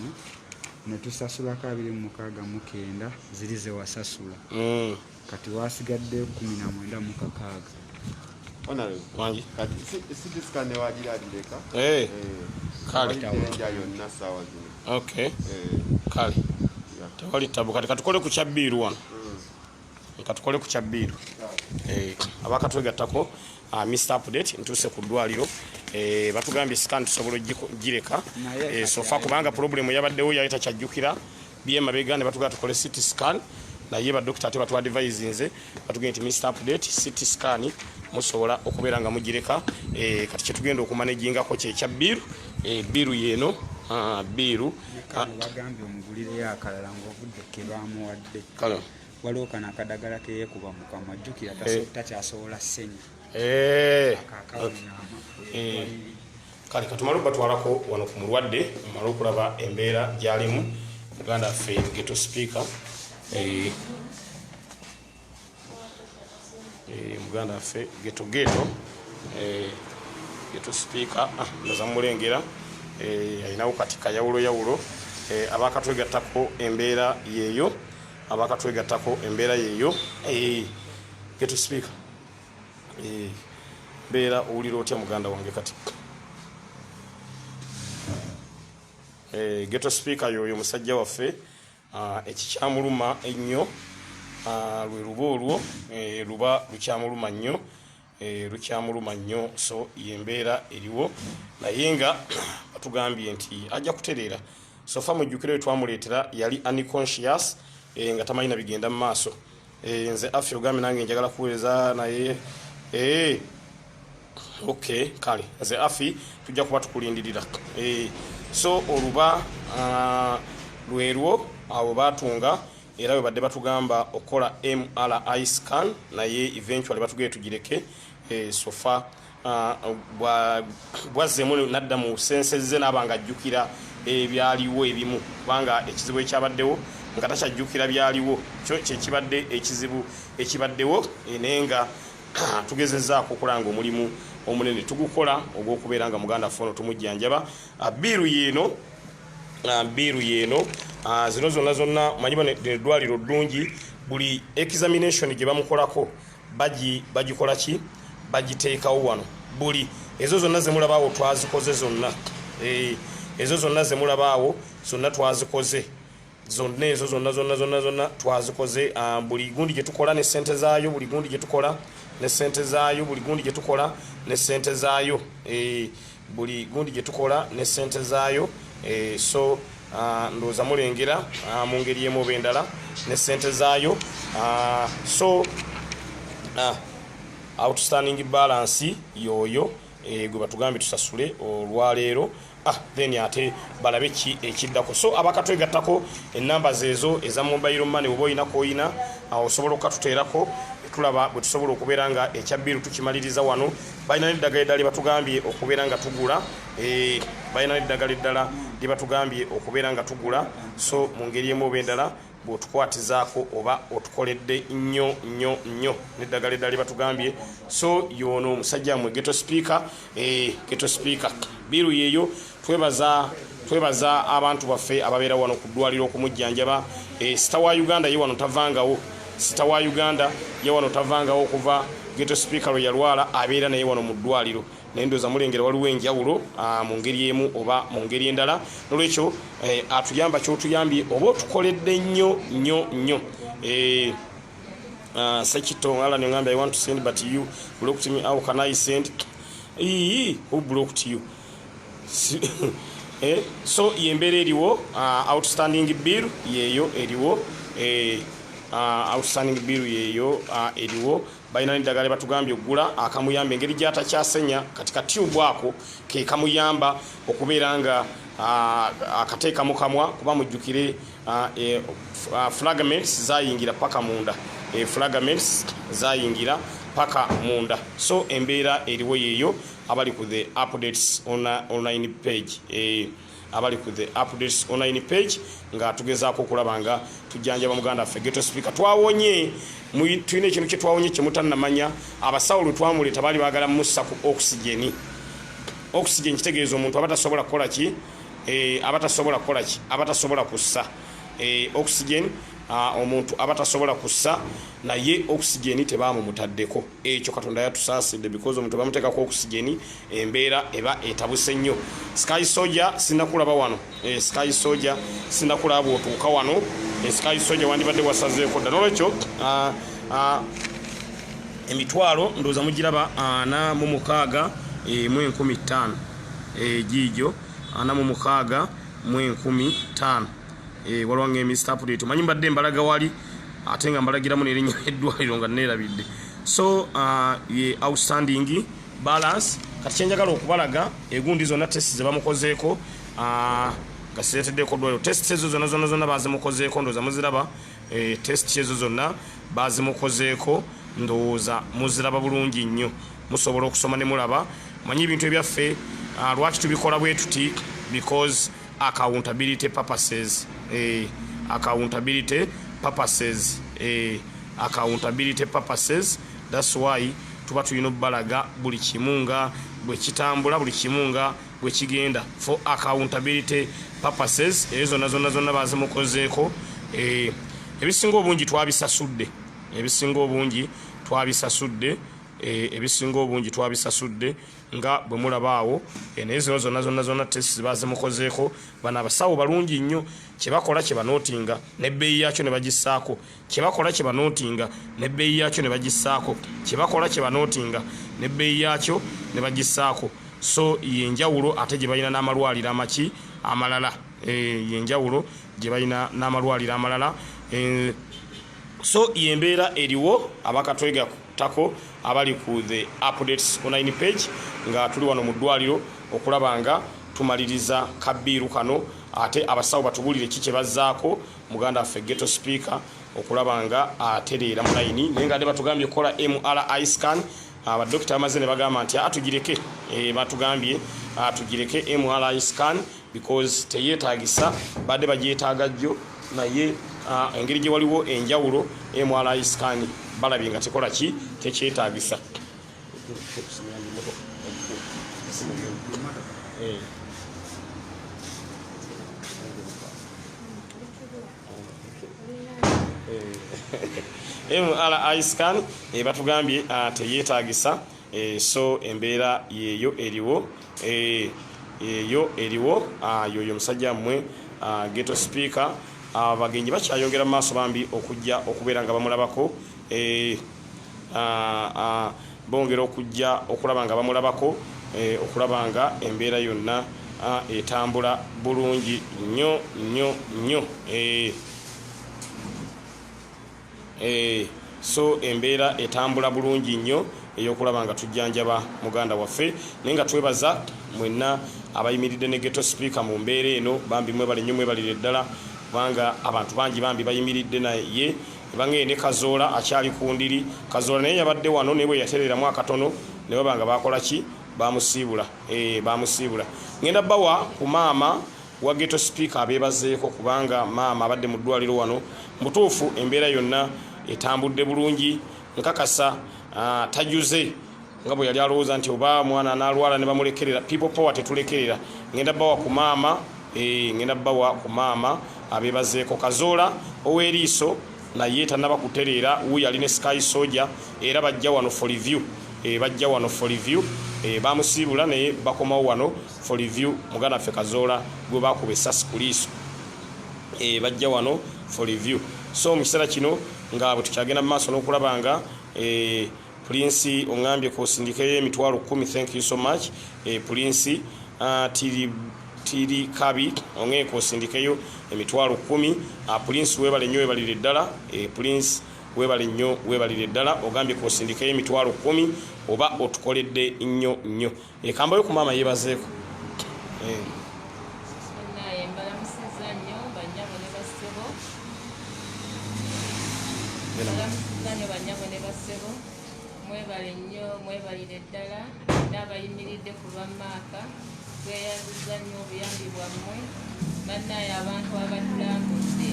Speaker 2: ne tusasulako 269 ziri ze wasasula kati wasigadde 19,600
Speaker 1: wangi
Speaker 3: sidisikane wagiradileka
Speaker 1: kale
Speaker 3: yonna sawa zino
Speaker 1: okay kale tewali tabu kati katukole ku kyabbiiru wano katukole ku kyabbiiru abakatwegattako Mr. Update ntuuse ku ddwaliro batugambye scan tusobola ogireka sofa kubanga problemu yabaddewo yali takyajjukira byemabega ne batugamba tukole CT scan naye badokita ate batwadvisinze batugambye nti Mr. Update CT scan musobola okubeera nga mugireka kati kyetugenda okumanagingako kyekya biiru yeno biiru
Speaker 2: bagambye omugulireyo akalala ng'ovudde ke baamuwadde waliwo kano akadagala keyekuba mu kamwa jjukira takyasobola ssenya
Speaker 1: kale katumale batwalako wano ku mulwadde omala okulaba embeera gyalimu muganda waffe Ghetto Speaker muganda waffe Ghetto Speaker ndoza mulengera alinawo kati kayawulo abakatwegattako embeera yeeyo Ghetto Speaker mbeera owulira otya muganda wange kati Ghetto speaker yoyo musajja waffe ekikyamuluma ennyo lwe luba olwo luba lukyamuluma nnyo lukyamuluma nnyo so yembeera eriwo naye nga batugambye nti ajja kutereera sofa mujjukire twamuleetera yali unconscious nga tamanyi na bigenda mu maaso nze afya ogambye nange njagala kuweereza naye okay kale nze afi tujja kuba tukulindirira so oluba lwerwo abo batunga era bwe badde batugamba okola MRI scan naye eventually batugee tugireke sofa bwazzemu nadda mu senseze n'abanga ajjukira ebyaliwo ebimu kubanga ekizibu ekyabaddewo nga takyajjukira byaliwo kyo kyekibadde ekizibu ekibaddewo naye nga tugezezzaako okulanga omulimu omunene tugukola ogw'okubeera nga muganda fono tumujjanjaba biiru yeeno zino zonna manyiba eddwaliro ddungi buli examination gye bamukolako bagikola ki bagiteekawo wano buli ezo zonna zemulabaawo twazikoze zonna ezo zonna zemulabaawo zonna twazikoze zonna ezo zonna twazikoze buli gundi gye tukola ne ssente zaayo buli gundi gye tukola ne ssente zaayo buli gundi gye tukola ne ssente zaayo buli gundi gye tukola ne ssente zaayo so ndowooza mulengera mu ngeri emu oba endala ne ssente zaayo so outstanding balance yoyo gwe batugambye tusasule olwaleero then ate balabe ki ekiddako so abakatwegattako enamba zeezo eza mobile money oba oyinako oyina osobola okukatuteerako tulaba bwe tusobola okubeera nga ekyabbiru tukimaliriza wano balina n'eddagala eddala lye batugambye okubeera nga tugula balina n'eddagala eddala lye batugambye okubeera nga tugula so mu ngeri emu oba endala bw'otukwatizaako oba otukoledde nnyo n'eddagala eddala lye batugambye so yono omusajja mmwe ghetto speaker biiru yeeyo twebaza abantu baffe ababeera wano ku ddwaliro okumujjanjaba sita wa Uganda ye wano tavangawo sita wa Uganda ye wano tavangawo okuva ghetto speaker lwe yalwala abeera naye wano mu ddwaliro naye ndowooza mulengera waliwo enjawulo mu ngeri emu oba mu ngeri endala nolwekyo atuyamba kyotuyambye oba otukoledde nnyo Sekito Alan ngambye I want to send but you blocked me. How can I send? Who blocked you? So yembere eriwo outstanding bill yeyo eriwo outstanding bill yeyo eriwo balina n'eddagala batugambye okugula akamuyamba engeri gyatakyasenya katika tube ako ke kamuyamba okubeera nga akateeka mu kamwa kuba mujjukire fragments zayingira paka munda fragments zayingira paka munda so embeera eriwo yeyo abali ku the updates online page abali ku the updates online page nga tugezaako okulaba nga tujjanjaba muganda ffe ghetto speaker twawonye tulina ekintu kye twawonye kye mutannamanya abasawo lwe twamuleeta baali baagala mussa ku oxygen kitegeeza omuntu abatasobola kukola ki abatasobola kussa oxygen omuntu abatasobola kussa naye oxygen tebaamumutaddeko ekyo Katonda yatusaasidde because omuntu bamuteekako oxygen embeera eba etabuse nnyo Sky Soldier sinakulaba wano Sky Soldier sinakulaba bw'otuuka wano Sky Soldier wandibadde wasazeeko dda nolwekyo emitwalo ndowooza mugiraba 46 mu 15 giijo 46 mu 15 waliwo ng'emisita update manyi mbadde mbalaga wali ate nga mbalagiramu n'erinnya eddwaliro nga neerabidde so ye outstanding balance kati kyenjagala okubalaga egundi zonna test ze bamukozeeko nga sireeteddeko ddwaliro test ezo zonna bazimukozeeko ndowooza muziraba test ezo zonna bazimukozeeko ndowooza muziraba bulungi nnyo musobola okusoma ne mulaba manyi ebintu ebyaffe lwaki tubikola bwe tuti because accountability purposes accountability purposes that's why tuba tulina obbalaga buli kimunga bwe kitambula buli kimunga bwe kigenda for accountability purposes ezo zonna bazimukozeeko ebisinga obungi twabisasudde ebisinga obungi twabisasudde nga bwe mulabaawo naye zino zonna testi bazimukozeeko bano abasawo balungi nnyo kyebakola kyebanootinga nebbeeyi yakyo ne bagissaako kyebakola kyebanootinga nebbeeyi yakyo ne bagissaako kyebakola kyebanootinga nebbeeyi yakyo ne bagissaako so yenjawulo ate gye balina n'amalwaliro amaki amalala yenjawulo gye balina n'amalwaliro amalala so yembeera eriwo abakatwega tako abali ku the updates online page nga tuli wano mu ddwaliro okulaba nga tumaliriza kabiru kano ate abasawo batubulire kiki bazzaako muganda waffe ghetto speaker okulaba nga atereera mu layini naye nga batugambye okukola MRI scan abadokita bamaze ne bagamba nti atugireke batugambye atugireke MRI scan because teyeetagisa badde bagyetaaga jjo naye engeri gye waliwo enjawulo MRI scan balabye nga tekola ki tekyetaagisa MRI scan batugambye teyeetaagisa so embeera yeeyo eriwo yoyo musajja mmwe ghetto speaker abagenyi bakyayongera mu maaso bambi okujja okubeera nga bamulabako bongera okujja okulaba nga bamulabako okulaba nga embeera yonna etambula bulungi nnyo so embeera etambula bulungi nnyo eyokulaba nga tujjanjaba muganda waffe naye nga twebaza mwenna abayimiridde ne ghetto speaker mu mbeera eno bambi mwebale nnyo mwebalire ddala kubanga abantu bangi bambi bayimiridde naye bange ne Kazoola akyali ku ndiri Kazoola naye yabadde wano naye bwe yatereramu akatono ne babanga bakola ki bamusiibula bamusiibula ngenda bawa ku maama wa ghetto speaker abeebazeeko kubanga maama abadde mu ddwaliro wano mutuufu embeera yonna etambudde bulungi nkakasa tajuze nga bwe yali alowooza nti oba mwana analwala ne bamulekerera people power tetulekerera ngenda bawa ku maama ngenda bawa ku maama abeebazeeko Kazoola ow'eriiso naye tannaba kutereera wuuyo ali ne Sky Soldier era bajja wano for review bajja wano for review bamusiibula naye bakomawo wano for review muganda waffe Kazoola gwe bakuba essasi ku liiso bajja wano for review so mu kiseera kino nga bwe tukyagenda mu maaso n'okulaba nga Prince ongambye kusindikayo emitwalo 10 thank you so much Prince tiri kabi onge kusindikayo emitwalo 10 Prince webale nnyo webalire ddala Prince webale nnyo webalire ddala ogambye kusindikayo emitwalo 10 oba otukoledde nnyo ekambayo ku maama yebazeeko
Speaker 4: mwebale nnyo mwebalire ddala n'abayimiridde ku lwammaaka tweyanziza nnyo obuyambi bwammwe bannaye abantu abatulambudde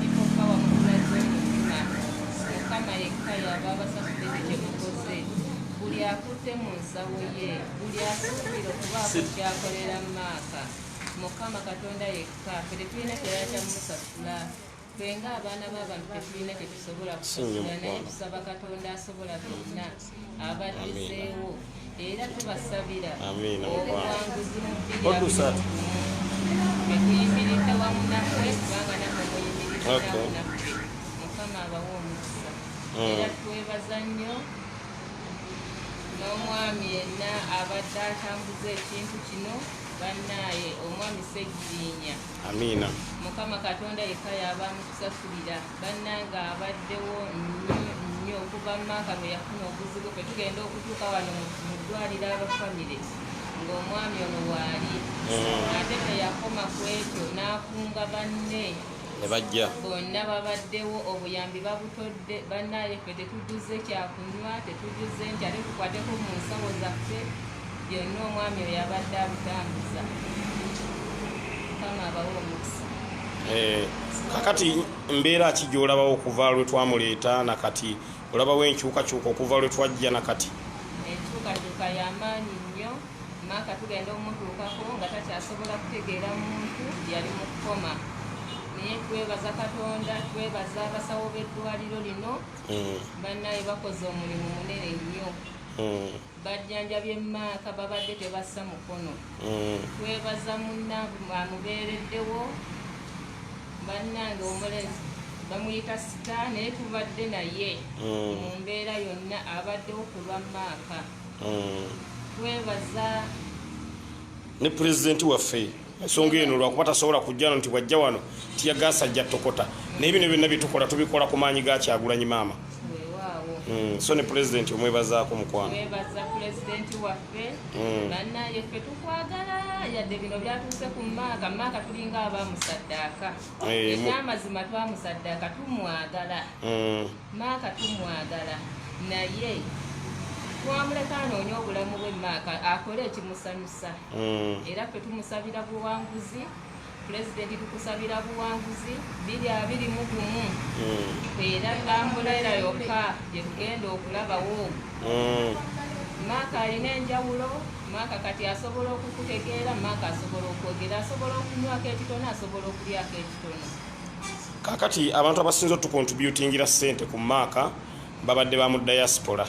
Speaker 4: ipoka wamutulaze omutima mukama yekka yaba abasasudde kye mukoze buli akutte mu nsawo ye buli asuubira okubaako kyakolera mmaaka mukama katonda yekka ffe tetulina kirala kyamusasula twenga abaana b'abantu tetulina tetusobola kusasula naye tusaba katonda asobola byonna abaddiseewo era tubasabira obuwanguzi mu bbiri wamu naffe kubanga nammwe muyimiridde wamu naffe mukama abawa omukisa era twebaza nnyo n'omwami yenna abadde atambuza ekintu kino bannaye omwami Segirinya
Speaker 1: amiina
Speaker 4: mukama katonda yekka yaba mukusasulira bannanga abaddewo nnyo okuva mmaaka lwe yafuna obuzibu fe tugenda okutuuka wano mu ddwaliro abafamire ng'omwami ono waali ate teyakoma ku ekyo n'akunga banne
Speaker 1: nebajja
Speaker 4: bonna babaddewo obuyambi babutodde bannaye ffe tetujuze kyakunywa tetujuze nti ate tukwateko mu nsawo zaffe byonna omwami oyo abadde abutambuza kama abawo omukisa
Speaker 1: kakati mbeera ki gy'olabawo okuva lwe twamuleeta nakati olabawo enkyukakyuka okuva lwe twajja nakati
Speaker 4: enkyukakyuka y'amaanyi nnyo maaka tugenda omutuukako nga takyasobola kutegeera muntu yali mu kukoma naye twebaza katonda twebaza abasawo b'eddwaliro lino bannaye bakoze omulimu munene nnyo bajjanjabye Maaka babadde tebassa mukono. Twebaza munnange amubeereddewo bannange omulenzi bamuyita Sita naye tubadde naye mu mbeera yonna abaddewo ku lwa Maaka. Twebaza
Speaker 1: ne pulezidenti waffe ensonga eno lwakuba tasobola kujjano nti bwajja wano tiyagasa ajja tokota n'ebino byonna byetukola tubikola ku maanyi ga Kyagulanyi maama. So ne pulezidenti omwebazaako mukwano.
Speaker 4: Twebaza pulezidenti waffe bannaye ffe tukwagala yadde bino byatuuse ku Maaka. Maaka tulinga abaamusaddaaka ekyamazima twamusaddaaka tumwagala. Maaka tumwagala naye twamuleka anoonya obulamu bwe Maaka akole ekimusanyusa era ffe tumusabira buwanguzi. Pulezidenti tukusabira buwanguzi 2021 era ambulaira yokka gyetugenda okulabawo. Maaka alina enjawulo. Maaka kati asobola okukutegeera. Maaka asobola okwogera, asobola okunywako ekitono, asobola okulyako ekitono.
Speaker 1: Kakati abantu abasinze otukontributingira ssente ku Maaka babadde ba mu diaspora.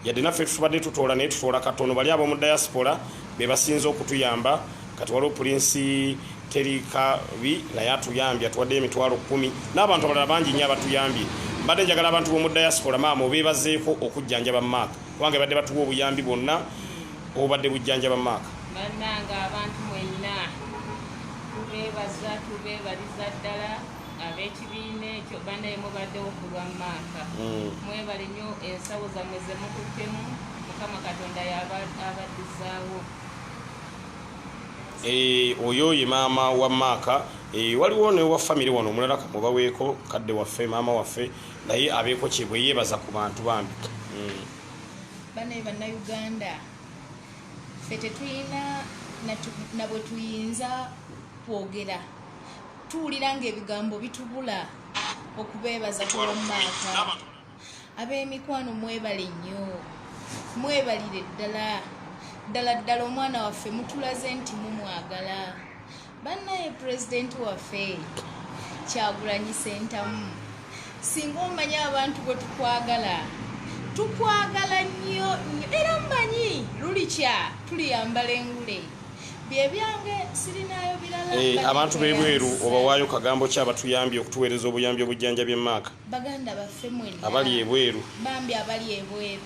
Speaker 1: Yadde naffe tubadde tutoola naye tutoola katono. Bali ab'omu diaspora be basinze okutuyamba. Kati waliwo Prince Terikabi naye atuyambye atuwadde emitwalo 10 n'abantu abalala bangi nnyo abatuyambye. Mbadde njagala abantu b'omu diaspora maama obeebazeeko okujjanjaba Maaka kubanga badde batuwa obuyambi bwonna obadde bujjanjaba Maaka.
Speaker 4: Bannange abantu mwenna tubeebaza tubeebaliza ddala ab'ekibiina ekyo bannaye mubaddewo ku lwa Maaka. Mwebale nnyo ensawo zammwe ze mukuttemu. Mukama Katonda y'abaddizaawo.
Speaker 1: Oyo ye maama wa Maaka. Waliwo ne wa family wano omulala kamubaweeko kadde waffe maama waffe naye abeeko kyebwe yeebaza ku bantu bambi.
Speaker 5: Bane bannayuganda ffe tetulina na bwe tuyinza kwogera tuwulira ng'ebigambo bitubula okubeebaza ku lwa Maaka. Ab'emikwano mwebale nnyo mwebalire ddala omwana waffe mutulaze nti mumwagala. Bannaye pulezidenti waffe Kyagulanyi Ssentamu singa omanya abantu bwe tukwagala nnyo era mmanyi lulikya tuliyambala engule bye byange sirinayo birala.
Speaker 1: Abantu b'ebweru obawaayo kagambo ki abatuyambye okutuweereza obuyambi obujjanjabye Maaka?
Speaker 5: Baganda baffe mwenna
Speaker 1: abali ebweru
Speaker 5: bambi abali ebweru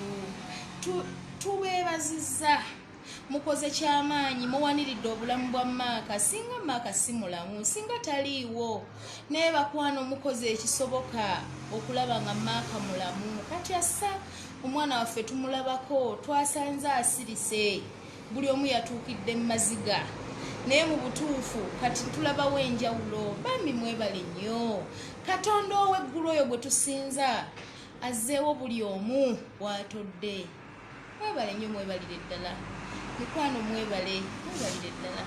Speaker 5: tubeebazizza mukoze kyamaanyi muwaniridde obulamu bwa Maaka. Singa Maaka si mulamu singa taliiwo naye bakwano mukoze ekisoboka okulaba nga Maaka mulamu. Kati assa omwana waffe tumulabako twasanze asirise buli omu yatuukidde mu maziga naye mu butuufu kati tulabawo enjawulo. Bambi mwebale nnyo Katonda ow'eggulu oyo gwe tusinza azzeewo buli omu bw'atodde. Mwebale nnyo mwebalire ddala mikwano mwebalire ddala.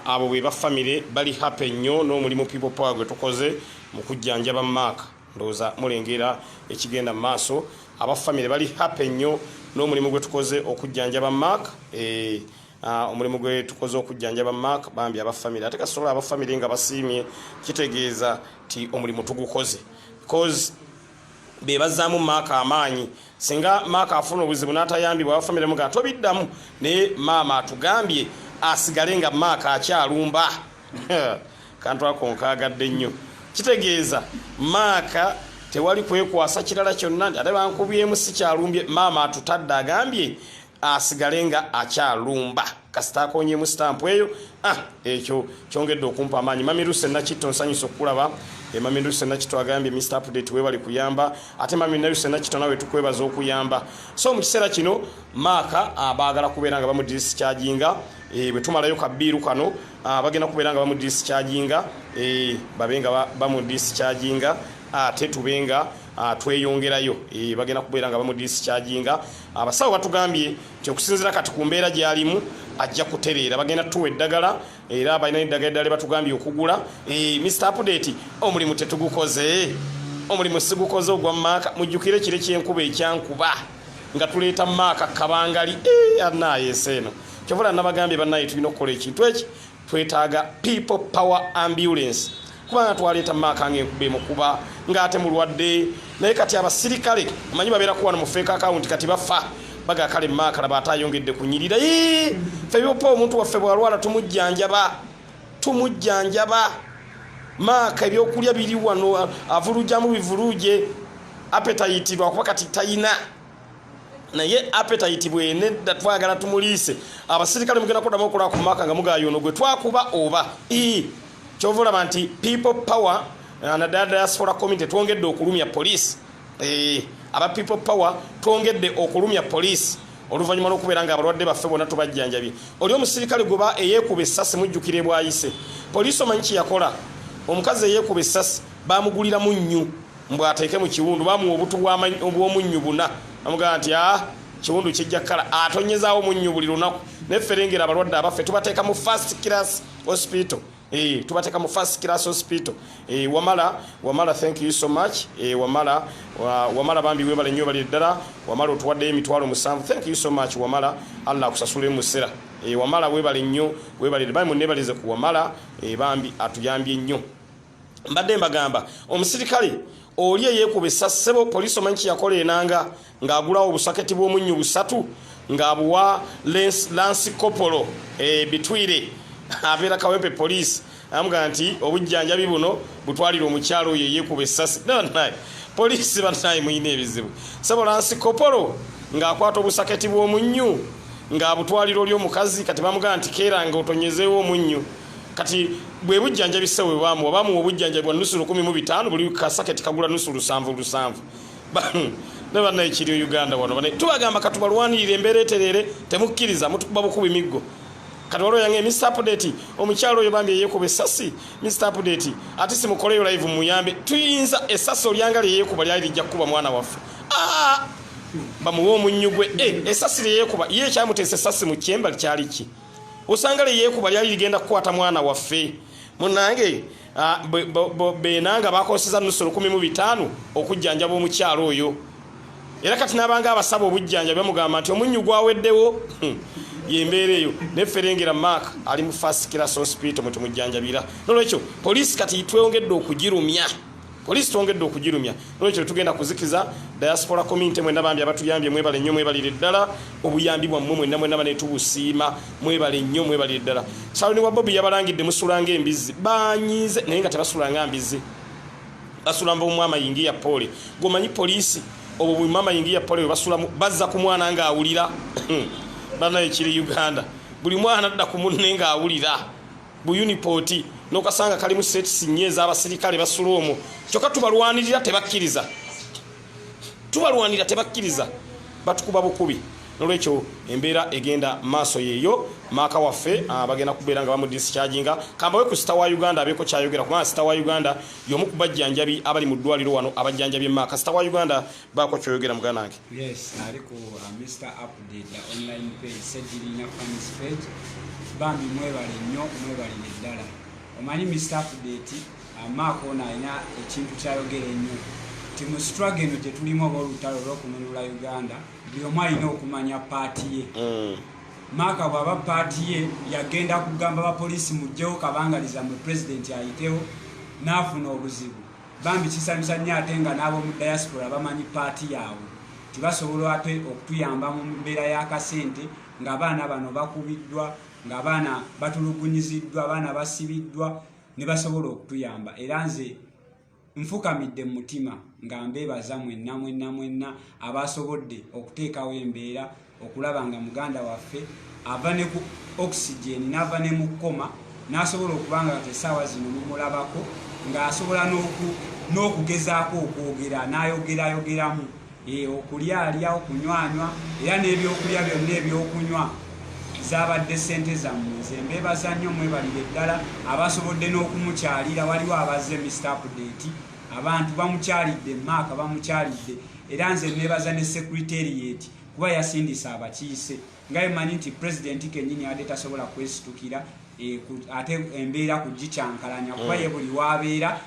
Speaker 1: Abo be bafamire bali happy nnyo n'omulimu People Power gwe tukoze mu kujjanjaba Maaka. Ndowooza mulengera ekigenda mu maaso. Abafamire bali happy nnyo n'omulimu gwe tukoze okujjanjaba Maaka. Omulimu gwe tukoze okujjanjaba Maaka bambi abafamire ate kasobola abafamire nga basiimye kitegeeza ti omulimu tugukoze because be bazaamu Maaka amaanyi. Singa Maaka afuna obuzibu n'atayambibwa abafamire muga tobiddamu naye maama atugambye asigale nga Maaka akyalumba. Kantu ako nkaagadde nnyo kitegeeza Maaka tewali kwekwasa kirala kyonna ate bankubyemu si kyalumbye maama atutadde agambye asigale nga akyalumba kasita akonyeemu sitampu eyo. Ekyo kyongedde okumpa amaanyi. Mami Lucy Nakitto nsanyusa okulaba. Mami Lucy Nakitto agambye Mr. Update webali kuyamba ate Mami Lucy Nakitto nawe tukwebaza okuyamba. So mu kiseera kino Maaka baagala kubeera nga bamudischarginga bwe tumalayo kabiiru kano bagenda kubeera nga bamudischarginga babenga bamudischarginga ate tubenga tweyongerayo bagenda kubeera nga bamudischarginga. Abasawo batugambye nti okusinziira kati ku mbeera gy'alimu ajja kutereera bagenda tuwa eddagala era balina eddagala eddala batugambye okugula. Mr. Update omulimu tetugukoze omulimu sigukoze ogwa Maaka. Mujjukire kire kyenkuba ekyankuba nga tuleeta Maaka kabangali anaayese eno kyovula nabagambye bannaye tulina okukola ekintu eki twetaaga People Power Ambulance kubanga twaleeta maaka ng'ekube mukuba ng'ate mulwadde naye kati abasirikale amanyi babeera kuwana mu fake account kati bafa baga kale maaka laba atayongedde kunyirira ffe byopa omuntu waffe bwalwala tumujjanjaba maaka ebyokulya biri wano avulujamu bivuluje appetite lwakuba kati tayina naye appetite bwenedda twagala tumuliise abasirikale mugenda kuddamu okola ku maaka nga mugayono gwe twakuba oba kyovulaba nti people power na diaspora community twongedde okulumya police aba people power twongedde okulumya police oluvannyuma lw'okubeera nga abalwadde baffe bonna tubajjanjabye oli omusirikale gwe eyeekuba essasi mujjukire bwayise poliisi omanyi kiyakola omukazi eyeekuba essasi bamugulira munnyu mbwateeke mu kiwundu bamuwa obutu bw'omunnyu buna amugamba nti kiwundu kijja kkala atonyezaawo munnyu buli lunaku nefferengera abalwadde abaffe tubateeka mu first class hospital tubateeka mu first class hospital wamala thank you so much wamala bambi webale nnyo bali ddala wamala otuwaddeyo emitwalo 7 thank you so much wamala allah akusasule musera wamala webale nnyo webale bali munebalize ku wamala bambi atuyambye nnyo mbadde mbagamba omusirikale oli eyeekuba essasebo poliisi omanyi kiyakola enanga ng'agulawo obusaketi bw'omunnyu 3 ng'abuwa lansi kopolo bitwire abeera kawempe poliisi amugamba nti obujjanjabi buno butwalire omukyalo oyo eyeekuba essasi poliisi bannaye muyina ebizibu sebo lansi kopolo ng'akwata obusaketi bw'omunnyu ng'abutwalira oli omukazi kati bamugamba nti keeranga otonyezeewo omunnyu kati bwe bujjanjabi sewe bamuwa obujjanjabi bwa nusu 15 buli kasaketi kagula nusu 7 ne bannaye kiri Uganda wano tubagamba katubalwanirire embeera eterere temukkiriza mutukuba bukubi miggo kati waliwo yange Mr. Update omukyalo oyo bambi eyeekuba essasi Mr. Update ate simukoleyo live muyambe tuyinza essasi olyanga lyeyeekuba lyali lijja kukuba mwana waffe bamuwa omunnyu gwe essasi lyeyeekuba ye ekyamuteesa essasi mu kyemba kyali ki osanga lyeyeekuba lyali ligenda kukwata mwana waffe munange benanga bakoseza nusu 15 okujjanjaba omukyalo oyo era kati nabanga abasaba obujjanjabi bamugamba nti omunnyu gwaweddewo yembeera eyo nefferengera maaka ali mu first class hospital mutumujjanjabira nolwekyo poliisi kati twongedde okugirumya nolwekyo tugenda kuzikiza diaspora community mwenda bambi abatuyambye mwebale nnyo mwebalire ddala obuyambi bwammwe mwenna banetubusiima mwebale nnyo mwebalire ddala saloni wa bobi yabalangidde musulanga embizi banyize naye nga tebasulanga mbizi basula mba omwama yingi ya pole gomanyi poliisi obwo buli mama yingi ya pole basulamu bazza ku mwana nga awulira banaye kiri Uganda buli mwana adda ku munne nga awulira bu uniport nokasanga kali mu set sinyeza abasirikale basula omwo kyokka tubalwanirira tebakkiriza batukuba bukubi nolwekyo embeera egenda maaso yeeyo maaka waffe bagenda kubeera nga bamu discharginga kambawe ku sita wa Uganda abeeko kyayogera kubanga sita wa Uganda y'omu ku bajjanjabi abali mu ddwaliro wano abajjanjabi maaka sita wa Uganda baako kyoyogera muganda wange.
Speaker 2: Yes, aliko Mr. Update the online page Sejirina fans page bambi mwebale nnyo mwebalire ddala omanyi Mr. Update amaako naina ekintu kyayogera ennyo ti mu struggle eno tetulimu olutalo lw'okununula Uganda buli omu alina okumanya paati ye maaka bw'aba paati ye yagenda kugamba abapoliisi mujjewo kabangaliza mu pulezidenti ayitewo n'afuna obuzibu bambi kisanyusa nnyo ate nga n'abo mu diaspora bamanyi paati yaabwe tibasobola ate okutuyamba mu mbeera y'akasente ng'abaana bano bakubiddwa ng'abaana batulugunyiziddwa abaana basibiddwa ne basobola okutuyamba era nze nfukamidde mu mutima nga mbeebaza mwenna abasobodde okuteekawo embeera okulaba nga muganda waffe ava ne ku oxygen n'ava ne mu kkoma n'asobola okubanga kati essaawa zino mumulabako ng'asobola n'okugezaako okwogera n'ayogerayogeramu okulyalya okunywanywa era n'ebyokulya byonna ebyokunywa zabadde ssente zammwe nze mbeebaza nnyo mwebalire ddala abasobodde n'okumukyalira waliwo abazze Mr. Update abantu bamukyalidde maaka bamukyalidde era nze neebaza ne secretariat kuba yasindisa abakiise nga emanyi nti pulezidenti kennyini ate tasobola kwesitukira ate embeera kugikyankalanya kuba ye buli waabeera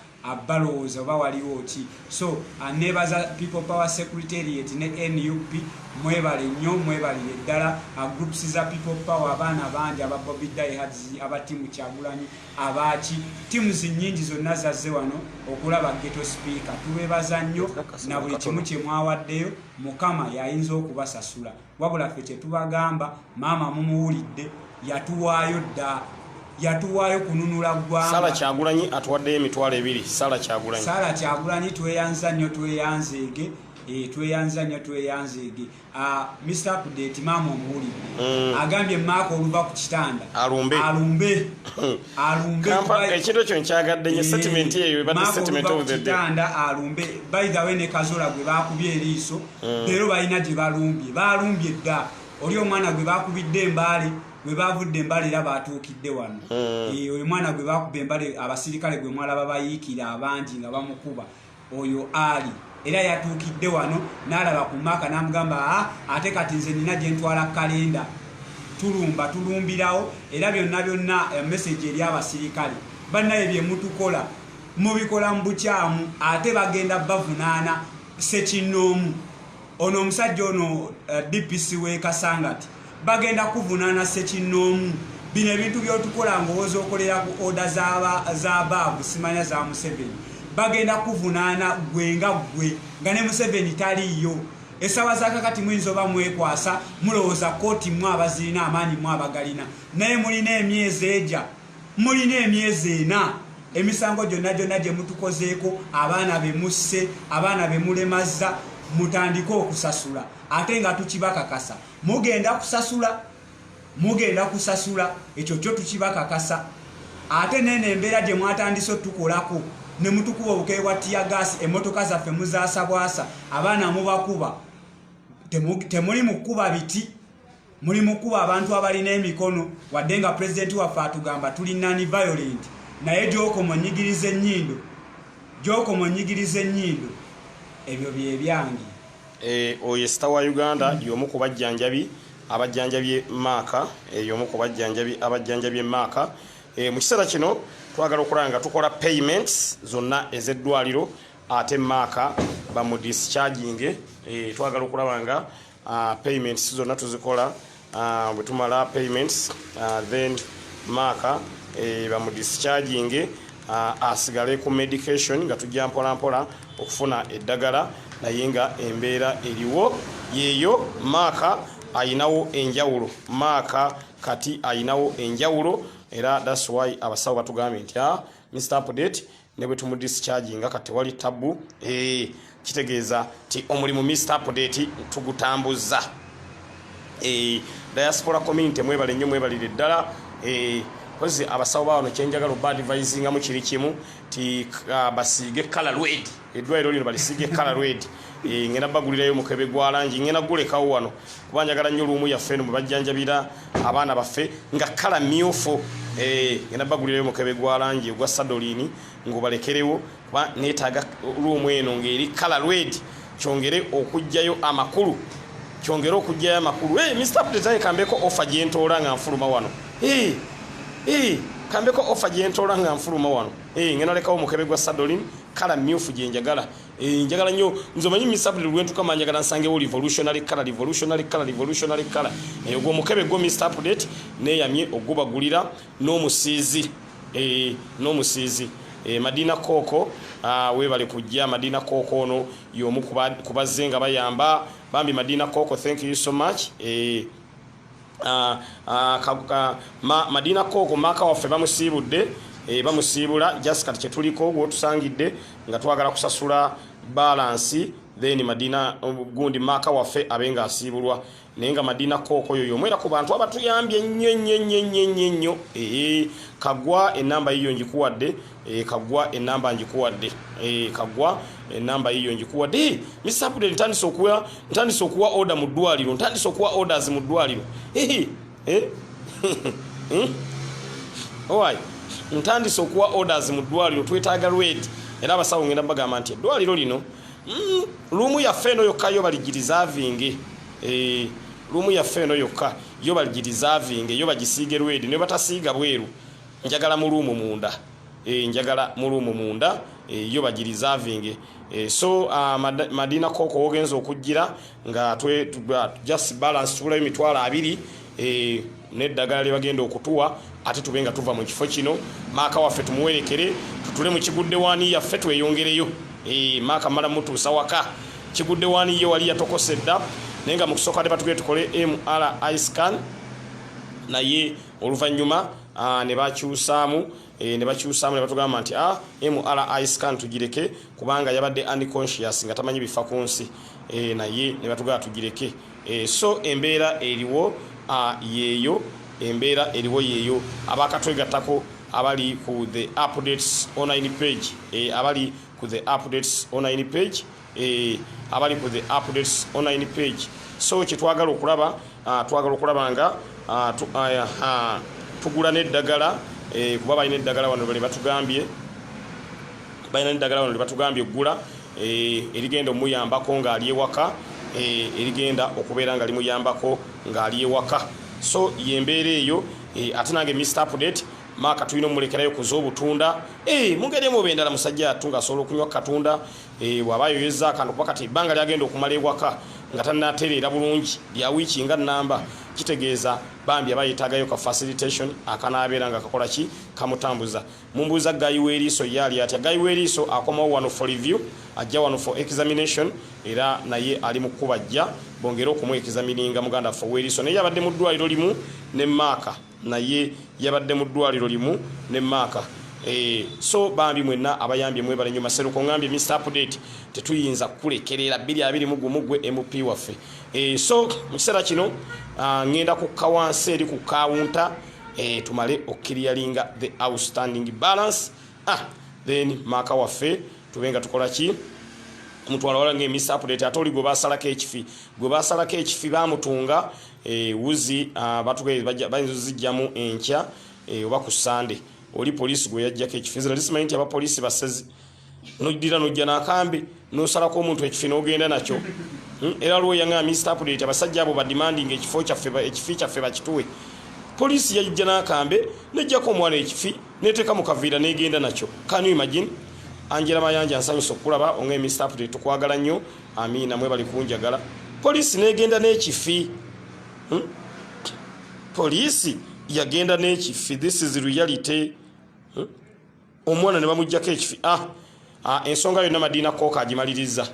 Speaker 2: balowooza oba waliwo ki. So nebaza People Power Secretariat ne NUP mwebale nnyo mwebalire ddala. Groups za People Power abaana bangi aba Bobby Daihatz aba timu Kyagulanyi abaki teams nnyingi zonna zazze wano okulaba ghetto speaker. Tubebaza nnyo na buli kimu kye mwawaddeyo Mukama yayinza okubasasula. Wabula ffe tubagamba maama mumuwulidde yatuwaayo dda yatuwaayo kununula ggwanga.
Speaker 1: Sala Kyagulanyi atuwaddeyo emitwalo 2. Sala Kyagulanyi
Speaker 2: tweyanza nnyo tweyanzeege. Tweyanza nnyo tweyanzeege. Mr. Update maama omuwulidde agambye maaka oluva ku kitanda alumbe
Speaker 1: ekintu ekyo nkyagadde nye statement eyo ebadde statement of the day.
Speaker 2: Kitanda alumbe. By the way ne Kazola gwe baakubye eriiso leero balina gye balumbye dda. Oli omwana gwe baakubidde embaale gwe bavudde embale era batuukidde wano. Oyo mwana gwe bakuba embale abasirikale gwe mwalaba bayiikira abangi nga bamukuba oyo ali era yatuukidde wano n'alaba ku maaka n'amugamba ate kati nze nina gye ntwala kalenda tulumbirawo era byonna message eri abasirikale bannaye bye mutukola mubikola mu bukyamu ate bagenda bavunaana Ssekinnoomu ono omusajja ono DPC w'e Kasangati bagenda kuvunaana Ssekinnoomu. Bino ebintu by'otukola ngowooza okolera ku oda za baabu simanya za Museveni bagenda kuvunaana gwe nga ne Museveni taliyo. Esawa za kakati muyinza oba mwekwasa mulowooza kooti mwe abazirina amaanyi mwe abagalina naye mulina emyezi 4 emisango gyonna gye mutukozeeko abaana be musse abaana be mulemazza mutandike okusasula ate nga tukibakakasa mugenda kusasula ekyo kyo tukibakakasa ate nene embeera gye mwatandise otukolako ne mutukuba obukewe bwa tiyagasi emmotoka zaffe muzaasabwasa abaana mubakuba temuli mukuba biti muli mukuba abantu abalina emikono wadde nga pulezidenti waffe atugamba tuli nani violent naye gy'okomonyigiriza ennyindo ebyo byebyange.
Speaker 1: Oyo sita wa Uganda y'omu ku bajjanjabi abajjanjabye maaka y'omu ku bajjanjabi abajjanjabye maaka. Mu kiseera kino twagala okulanga tukola payments zonna ez'eddwaliro ate maaka bamu discharging. Twagala okulaba nga payments zonna tuzikola bwe tumala payments then maaka bamu discharging asigale ku medication nga tujja mpola okufuna eddagala naye nga embeera eriwo yeeyo. Maaka ayinawo enjawulo kati ayinawo enjawulo era that's why abasawo batugambye nti Mr. Update ne bwe tumudischarginga kati wali tabu kitegeeza ti omulimu Mr. Update tugutambuza. Diaspora community mwebale nnyo mwebalire ddala kozi abasawo bawano kyenjagala oba advising mu kiri kimu ti basiige color red eddwaliro lino balisiige color red. Ngenda bagulirayo mukebe gwa langi ngenda gulekawo wano kuba njagala nnyo luumu yaffe eno mubajjanjabira abaana baffe nga kala myufu. Ngenda bagulirayo mukebe gwa langi ogwa sadolini ng'obalekerewo kuba neetaaga luumu eno ng'eri kala red kyongere okujjayo amakulu. Mr. Update kambeko offer gye ntoola nga nfuluma wano. Kambeko offer gye ntoola nga nfuluma wano. Ngenda lekawo mukebe gwa sadolini kala myufu gye njagala. Njagala nnyo nze omanyi Mr. Update lwentukama njagala nsangewo revolutionary color. Ogwo mukebe gwo Mr. Update neeyamye ogubagulira n'omusiizi. Madina Koko weebale kujja Madina Koko ono y'omu kubazze nga bayamba bambi Madina Koko, thank you so much. Madina Koko maaka waffe bamusiibula just kati kye tuliko gwotusangidde nga twagala kusasula balance then Madina gundi maaka waffe abenga asiibulwa naye nga Madina Koko yoyo mwera ku bantu abatuyambye nnyo. Kagwa enamba yiyo njikuwadde. Kagwa enamba njikuwadde. Mr. Update ntandise okuwa order mu ddwaliro. Orders mu ddwaliro. Ntandise okuwa orders mu ddwaliro twetaaga red era abasawo ngenda bagamba nti eddwaliro lino luumu yaffe eno yokka yo baligirizavinge. Luumu yaffe eno yokka yo baligirizavinge yo bagisiige red ne batasiiga bweru njagala mu luumu munda. njagala mulumu munda yo bagirizavinge so Madina Koko ogenza okujira nga just balance tula emitwalo 2 neddagala lye bagenda okutuwa ate tubenga tuva mu kifo kino maaka waffe tumuwerekere tutule mu kigudde wani yaffe tweyongereyo maaka mala mutuusa waka kigudde wani ye wali yatokosedda naye nga mu kusooka te batugere tukole MRI scan naye oluvannyuma ne bakyusaamu ne batugamba nti MRI scan tugireke kubanga yabadde unconscious nga tamanyi bifa ku nsi naye ne batugamba tugireke so embeera eriwo yeeyo yeeyo abakatwegattako abali ku the updates online page abali ku the updates online page abali ku the updates online page so kitwagala okulaba nga tugula n'eddagala kuba balina eddagala wano bali batugambye oggula erigenda omuyambako ng'ali ewaka erigenda okubeera nga limuyambako ng'ali ewaka so yembeera eyo ate nange Mr. Update maaka tulina omulekerayo kuza obutunda mungeri emu oba endala musajja atunga asobola okunywa katunda bw'aba yoyeza akantu kuba kati ebbanga lyagenda okumala ewaka nga tannatereera bulungi lya wiiki nga nnamba kitegeeza bambi aba yeetaagayo ka facilitation akanaabeera nga kakola ki kamutambuza mumbuuza Guy Weriiso yaali atya Guy Weriiso akomawo wano for review ajja wano for examination era naye ali mu kuba ajja bongera okumu examininga muganda for Weriiso naye yabadde mu ddwaliro limu ne maaka so bambi mwenna abayambye mwebale nnyo Maseruko ngambye Mr. Update tetuyinza kulekerera 221 gwe MP waffe so mu kiseera kino ngenda kukka wansi eri ku kawunta tumale okiriyalinga the outstanding balance then maaka waffe tubenga tukola ki omutwala wala nge Mr. Update ate oli gwe basalako ekifi bamutunga wuzi bayinza zijjamu enkya oba ku Sunday oli poliisi gwe yajjako ekifi nzira lisimanyi nti abapoliisi basezi nojjira nojja n'akambe n'osalako omuntu ekifi n'ogenda nakyo era lwo yanga Mr. Update abasajja abo badimanding ekifi kyaffe bakituwe poliisi yajja n'akambe nejjako omwana ekifi neteeka mu kaviira n'egenda nakyo can you imagine Angela Mayanja nsanyusa okulaba onge Mr. Update tukwagala nnyo amiina mwe bali kunjagala poliisi n'egenda n'ekifi poliisi yagenda n'ekifi this is reality omwana ne bamujjako ekifi ensonga yonna Madina Koko agimaliriza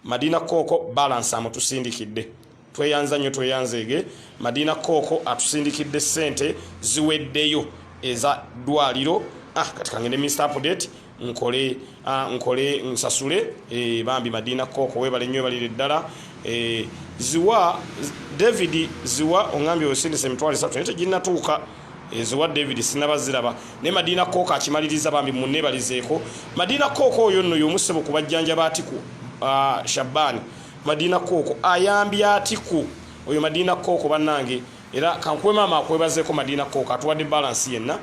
Speaker 1: Madina Koko balance amutusindikidde tweyanza nnyo tweyanzeege Madina Koko atusindikidde ssente ziweddeyo eza ddwaliro kati kangende Mr. Update nkole nsasule bambi Madina Koko webale nnyo balire ddala ziwa David ziwa ongambye osindise emitwalo 3 nete ginnatuuka ziwa David sinabaziraba ne Madina Koko akimaliriza bambi munnebalizeeko Madina Koko oyo nno y'omusebo ku bajjanja Atiku Shabani Madina Koko ayambye Atiku oyo Madina Koko bannange era kankwe mama akwebazeeko Madina Koko atuwadde balance yenna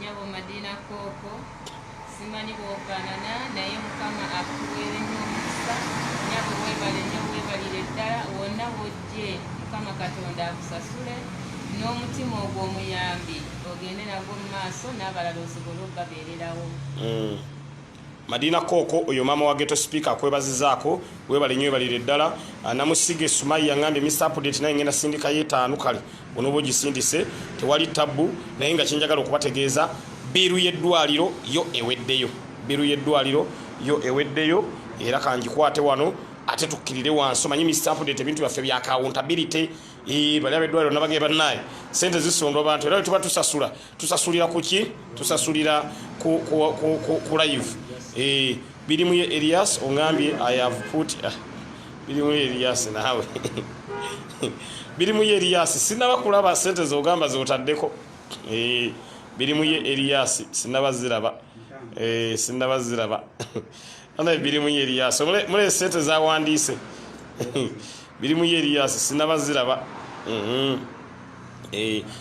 Speaker 4: nyabo Madina Koko simanyi bwoganana naye mukama akuweere nnyo omukisa nyabo weebalire ddala wonna wojje mukama Katonda akusasule n'omutima ogw'omuyambi ogende nagwo mu maaso n'abalala osobole okubabeererawo
Speaker 1: Madina Koko oyo mama wa Ghetto Speaker akwebazizaako webale nnyo webalire ddala namusige Sumaya ngambye Mr. Update naye ngenda sindika yeetaanu kale onoba ogisindise tewali tabbu naye nga kyenjagala okubategeeza biiru y'eddwaliro yo eweddeyo era kangikwate wano ate tukkirire wansi omanyi Mr. Update ebintu byaffe bya accountability bali abeddwaliro nabage bannaye sente zisondwa abantu era tuba tusasulira ku ki tusasulira ku live birimu ye Elias ongambye I have put birimu ye Elias nawe birimu ye Elias sinaba kulaba sente zogamba zotaddeko birimu ye Elias sinabaziraba ana birimu ye Elias mule sente za wandise birimu ye Elias sinabaziraba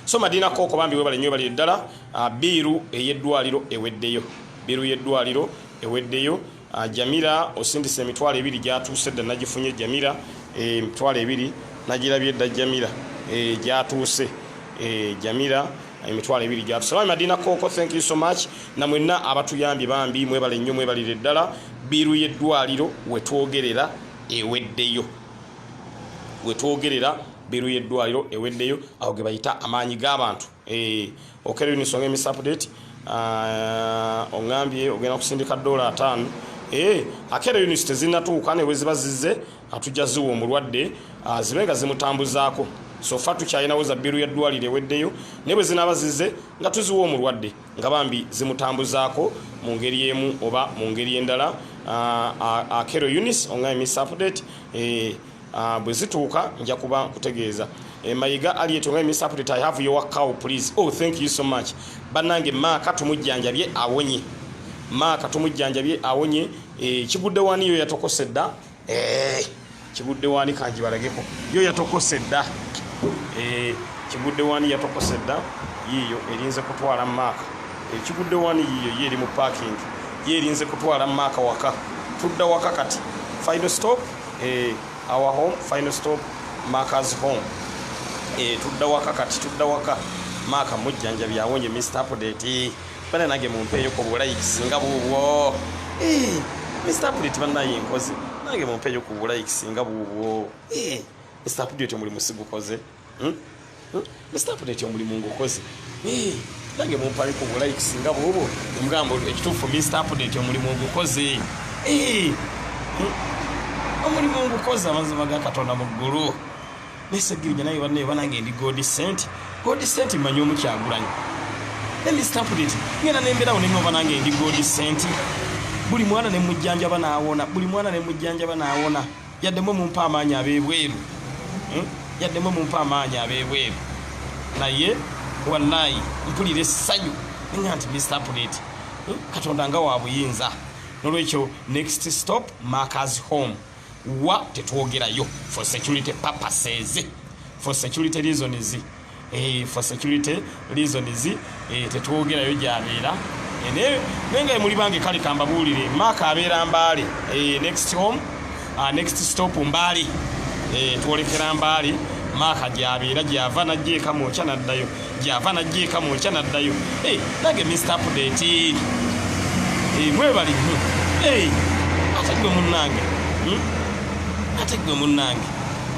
Speaker 1: so Madina Koko bambi webale nnyo bali ddala biiru ey'eddwaliro eweddeyo Jamira osindise emitwalo 2 gyatuuse dda nagifunye Jamira emitwalo 2 nagirabye dda Jamira gyatuuse Jamira emitwalo 2 gyatusaba. Madina Koko, thank you so much. Na mwenna abatuyambye bambi mwebale nnyo mwebalire ddala. Biru y'eddwaliro wetwogerera eweddeyo. Biru y'eddwaliro eweddeyo aho ge bayita amaanyi g'abantu. Okero ni songa miss update. Ongambye ogenda kusindika $5. Akero unit zinatuuka ne weziba zizze atujja ziwo omulwadde zibenga zimutambuzaako. So fatu kyayina woza biru y'eddwaliro eweddeyo ne bwe zinaba zizze nga tuziwo omulwadde nga bambi zimutambuzaako mu ngeri emu oba mu ngeri endala. Akero unit onga miss update bwe zituuka nja kuba kutegeeza. Mayiga Aliyeto nga miss update, I have your cow please. Oh, thank you so much. Banange Maaka tumujjanjabye awonye. Maaka tumujjanjabye awonye. Kigudde wani yo yatokosedda. Kigudde wani kanji balageko. Yo yatokosedda. Kigudde wani yatokosedda. Yiyo erinze kutwala Maaka. Kigudde wani yiyo yeri mu parking. Yerinze kutwala Maaka waka. Tudda waka kati. Final stop. Our home. Final stop. Maaka's home. Tudda waka kati. Tudda waka. Maaka mujjanjabye awonye Mr. Update. Bana nage mumpeyo ko bulayi kisinga bubwo. Mr. Update banaye nkozi. Nage mumpeyo ku bulayi kisinga bubwo. Mr. Update muri musigu koze. Mr. Update muri mungu koze. Nage mumpali ku bulayi kisinga bubwo. Mugambo ekitufu Mr. Update muri mungu koze. Muri mungu koze amazima ga Katonda mu ggulu. Nesegirije naye banange ndi God sent. God sent manyo mu kyagulanye. Mr. Update ngena nembera one ngoba nange ndi God sent. Buli mwana ne mujjanja banaawona. Buli mwana ne mujjanja banaawona. Yaddemu mu mpa amaanyi abebweru. Yaddemu mu mpa amaanyi abebweru. Naye wallahi mpulire essanyu nganti Mr. Update Katonda nga wa buyinza. Nolwekyo next stop Maaka's home. Wa tetwogerayo for security purposes. For security reasons. For security reasons tetwogerayo gy'abeera. Nenga muri bange kali kambabulire Maaka abeera Mbaale. Next home next stop Mbaale. Twolekera Mbaale. Maaka gy'abeera gy'ava najjeeka mu nkya naddayo. Gy'ava najjeeka mu nkya naddayo. Nage Mr. Update. Mwebali. Atagwe munnange. Atagwe munnange.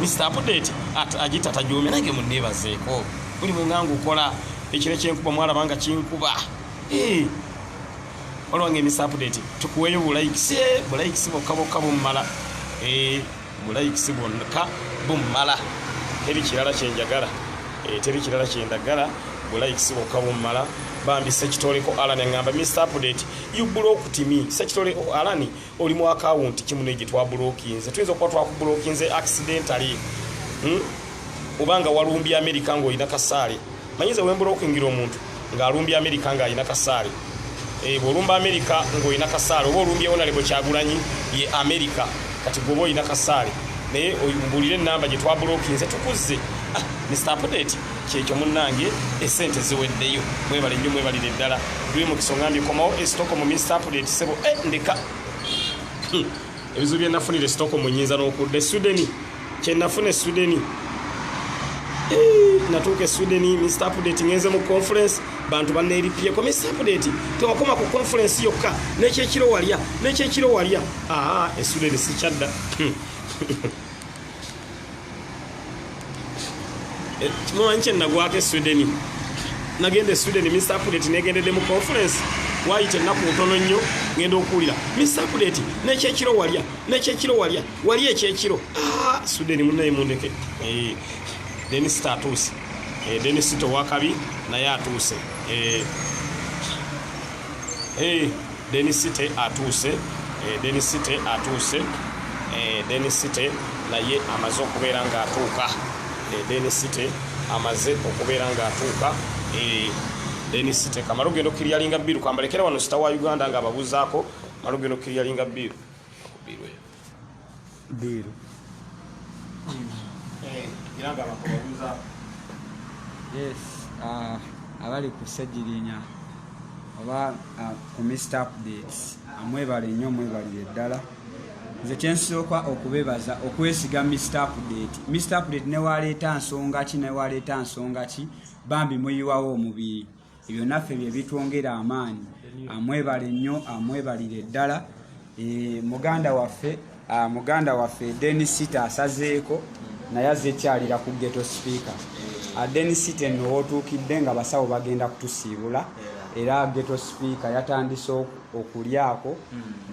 Speaker 1: Mr. Update agita tajumye nage munnebazeeko. Buli mungangu kola ekire kyenkuba mwala banga kinkuba. Olwange Mr. Update tukuweyo bulayikisi bokka bummala. Bulayikisi bonnka bummala. Teri kirala kyenjagala. Teri kirala kyendagala. Bulayikisi bokka bummala. Bambi sekitoleko Alani ngamba Mr. Update you block timi sekitoleko Alani oli mu account kimuneje twa blockinze tuyinza okuba twakubulookinze accidentally ubanga walumbya America ngo ina kasale manyize we blockingira omuntu nga alumbya America nga ina kasale bolumba America ngo ina kasale obo olumbye ona lebo kyagulanyi ye America kati gobo ina kasale naye oyimbulire namba je twa blockinze tukuzze Mr. Update kyekyo munnange esente ziweddeyo mwebale nnyo mwebalire ddala tuli mu kisongambi komawo estoko mu Mr. Update sebo ndeka ebizu bye nafunire estoko mu nyinza n'okudde Sweden kye nafune Sweden natuuke Sweden Mr. Update ngenze mu conference bantu banneeripye ko Mr. Update tewakoma ku conference yokka n'ekyekiro walya Sweden si kyadda Mwanche nagwake Sweden. Nagende Sweden Mr. Update negendede mu conference. Waite naku ntono nnyo ngendo okulira. Mr. Update nekyekiro walya. Wali ekyekiro. Sweden munaye mundeke. Dennis status. Dennis to wakabi naye atuse. Dennis te atuse. Dennis te naye amaze okubeera nga atuuka. Dennis te amaze okubeera nga atuuka. Dennis te kamaro gendo kiryalinga biru kwambalekera wano sita wa Uganda nga babuzaako maro gendo kiryalinga biru. Biru. Iranga bakubabuza.
Speaker 2: Yes, abali kusajjirinya oba ku Mr. Update amwebale nnyo mwebalire ddala. Nze kyensooka okubebaza okwesiga Mr. Update. Mr. Update ne waleeta nsonga ki bambi muyiwawo omubiri. Ebyo naffe bye bitwongera amaanyi. Amwebale nnyo, amwebalire ddala. Muganda waffe Denis asazeeko naye azze ekyalira ku ghetto speaker. Denis nno wootuukidde nga basawo bagenda kutusiibula era ghetto speaker yatandise okulyako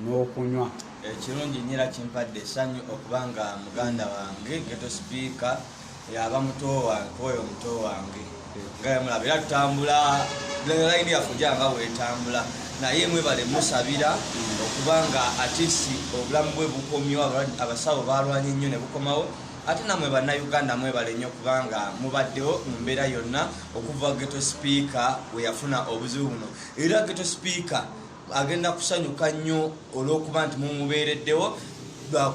Speaker 2: n'okunywa.
Speaker 6: Ekirungi nnyo kimpadde essanyu okubanga muganda wange ghetto speaker yaba muto wange oyo muto wange nga mulaba era tutambula layini yaffe gyanga weetambula naye mwebale musabira okubanga atisi obulamu bwe bukomyewo. Abasawo balwanye nnyo ne bukomawo ate namwe bannayuganda mwebale nnyo kubanga mubaddewo mu mbeera yonna okuva ghetto speaker we yafuna obuzibu buno. Era ghetto speaker agenda kusanyuka nnyo olw'okuba nti mumubeereddewo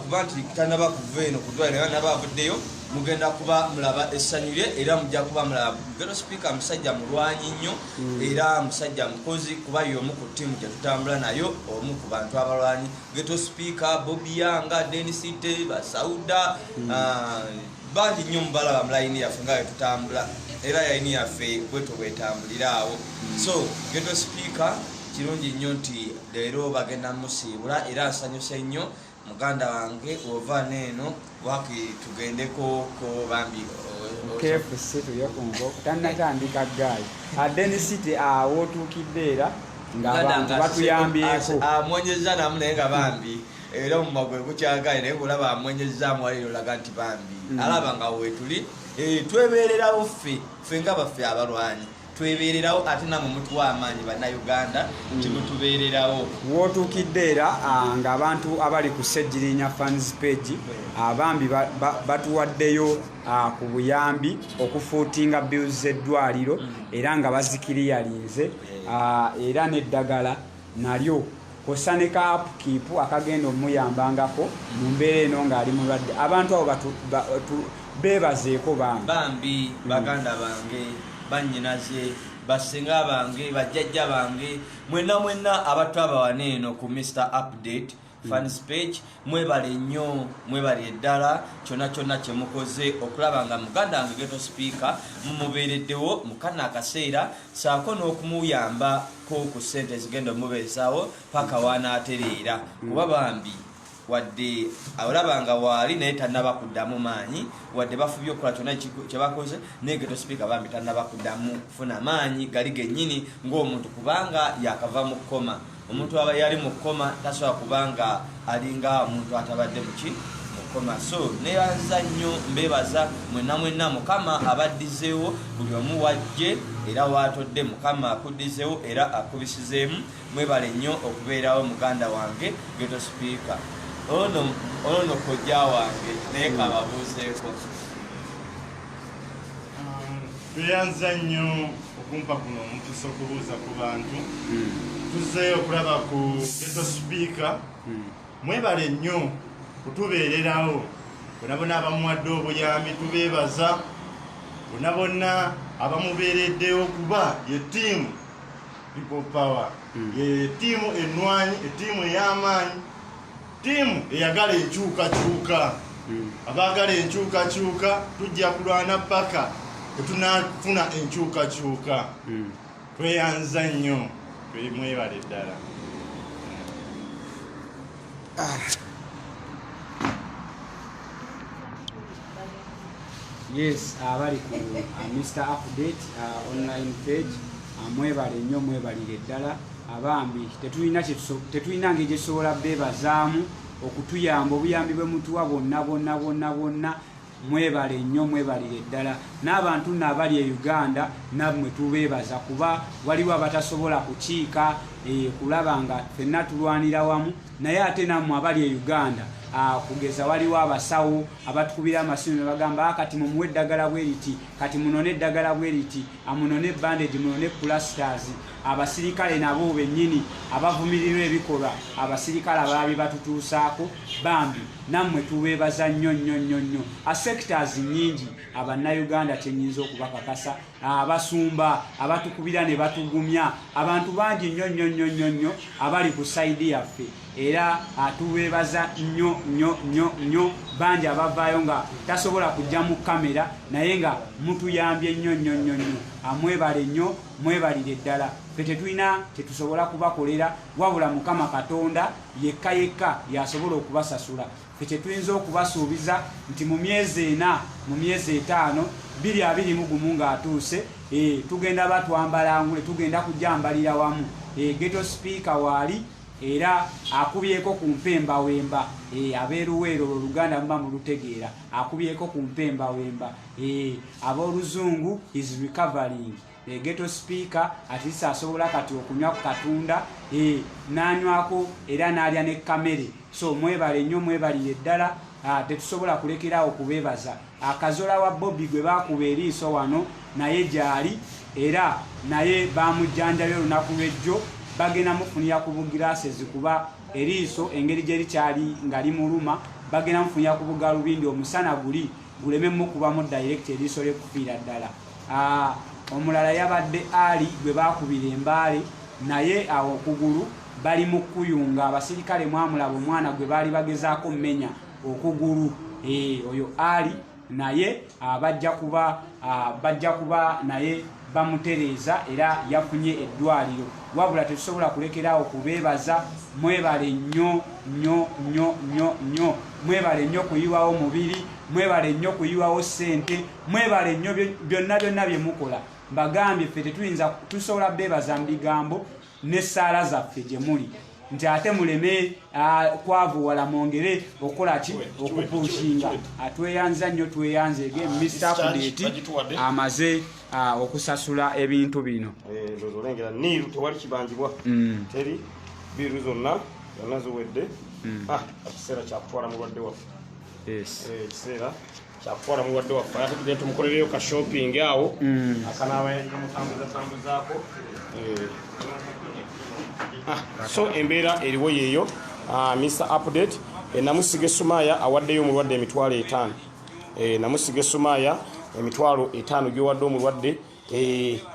Speaker 6: kuba nti tanaba kuva eno kudwaliro era naba avuddeyo mugenda kuba mulaba essanyu lye era mujja kuba mulaba. Ghetto speaker musajja mulwanyi nnyo era musajja mukozi kuba y'omu ku ttiimu gye tutambula nayo omu ku bantu abalwanyi. Ghetto speaker Bobby Yanga, Denis Basauda bangi nnyo mubalaba mu layini yaffe nga wetutambula era layini yaffe bwetubwetambuliraawo. So ghetto speaker kirungi nnyo nti leero bagenda musiibula era nsanyuse nnyo muganda wange ova neeno waki tugendeko ko bambi
Speaker 2: KFC tuyokungo tannatandika gaayi Denis wootuukidde era ng'abantu batuyambyeko
Speaker 6: amwenyeza namu naye nga bambi era mu magwe kukyagaye naye kulaba amwenyezaamu waliro laga nti bambi alaba nga weetuli twebeererawo ffe nga baffe abalwanyi twebeererawo ate namwe mutuwa amaanyi bannayuganda nti mutubeererawo.
Speaker 2: Wootuukidde era ng'abantu abali ku Ssejjirinya fans page abambi batuwaddeyo ku buyambi okufuutinga bills z'eddwaliro era nga bazikiriyalinze era n'eddagala nalyo kosa ne ka upkeep akagenda omuyambangako mu mbeera eno ng'ali mulwadde. Abantu abo beebazeeko
Speaker 6: bambi baganda bange bannyinaze basinga bange bajjajja bange mwenna abantu abawaneeno ku Mr Update fans page mwebale nnyo mwebale eddala kyonna kyemukoze okulaba nga muganda wange ghetto speaker mumubeereddewo mukana akaseera saako n'okumuyambako ku ssente zigenda omubeezaawo paka wanaatereera kuba bambi wadde olabanga waali naye tannaba kuddamu maanyi wadde bafubye okukola kyonna kyebakoze naye ghetto speaker bambi tannaba kuddamu kufuna maanyi gali gennyini ng'omuntu kubanga yakava mu kkoma. Omuntu aba yali mu kkoma tasobola kubanga alinga omuntu atabadde mu kkoma. So neebaza nnyo mbeebaza mwenna Mukama abaddizeewo buli omu wajje era waatodde Mukama akuddizeewo era akubisizeemu. Mwebale nnyo okubeerawo muganda wange ghetto speaker. Ono kojja wange naye kababuuzeeko.
Speaker 7: Tuyanza nnyo okumpa kuno omukisa okubuuza ku bantu. Tuzze okulaba ku ghetto speaker. Mwebale nnyo kutubeererawo. Bonna abamuwadde obuyambi tubeebaza. Bonna abamubeereddewo kuba ye ttiimu People Power. Ye ttiimu ennwanyi, ettiimu ey'amaanyi, ttiimu eyagala enkyukakyuka. Abaagala enkyukakyuka tujja kulwana paka tetunafuna enkyukakyuka. Tweyanza nnyo. Mwebale ddala.
Speaker 2: Yes, abali ku Mr Update online page mwebale nnyo mwebalire ddala abambi tetulina ngeri gyetusobola beebazaamu okutuyamba obuyambi bwe mutuwa bonna mwebale nnyo mwebalire ddala n'abantu n'abali e Uganda nammwe tubeebaza kuba waliwo abatasobola kukiika kulaba nga ffenna tulwanira wamu naye ate nammwe abali e Uganda kugeza waliwo abasawo abatukubira amasimu ne bagamba kati mumuwe eddagala bwe liti kati munone eddagala bwe liti amunone bandage munone plasters. Abasirikale nabo bennyini abavumirirwa ebikolwa abasirikale abaabi batutuusaako bambi nammwe tubeebaza nnyo. Sectors nnyingi abannayuganda kyenyinza okubakakasa abasumba abatukubira ne batugumya abantu bangi nnyo abali ku sayidi yaffe era atubeebaza nnyo bangi abavaayo nga tasobola kujja mu kamera naye nga mutuyambye nnyo amwebale nnyo mwebalire ddala fe tetusobola kubakolera wabula Mukama Katonda yekka yasobola okubasasula fe tetuyinza okubasuubiza nti mu myezi 4 mu myezi 5 2021 ng'atuuse tugenda batwambala ngule tugenda kujambalira wamu Ghetto Speaker waali era akubyeko ku mpemba wemba abeeruweero Oluganda muba mulutegeera akubyeko ku mpemba wemba ab'Oluzungu is recovering Ghetto Speaker atisa asobola kati okunywa ku katunda nanywako era n'alya ne kamere so mwebale nnyo mwebalire ddala tetusobola kulekerawo kubeebaza akazola wa Bobby gwe baakuba eriiso wano naye gyali era naye bamujjanjabya olunaku lw'ejjo bagenda mufunira ku bugirasezi kuba eriiso engeri gye likyali nga limuluma bagenda mufunira ku bugalubindi omusana guleme mukubamu direct eriiso lyekufiira ddala omulala yabadde Ali gwe baakubira embaale naye awo okugulu bali mu kuyunga abasirikale mwamulaba omwana gwe baali bagezaako mmenya okugulu oyo Ali naye bajja kuba naye bamutereeza era yafunye eddwaliro wabula tetusobola kulekerawo kubeebaza mwebale nnyo mwebale nnyo kuyiwawo mubiri mwebale nnyo kuyiwawo ssente mwebale nnyo byonna bye mukola mbagambye ffe tetuyinza tusobola beebaza mu bigambo n'essaala zaffe gye muli nti ate muleme kwavuwala mwongere okola ki okupuushinga atweyanza nnyo tweyanze Mr. Update amaze okusasula ebintu bino
Speaker 1: olengera niiru tewali kibanjibwa teri biiru zonna ziwedde ekiseera kyakutwala mulwadde waffe ekiseera kyakutwala mulwadde waffe ate tugenda tumukolereyo ka shopping awo akanaaba kamutambuzatambuzaako so embeera eriwo yeeyo Mr. Update namusige Sumaya awaddeyo omulwadde emitwalo 5 namusige Sumaya emitwalo 5 gyowadde omulwadde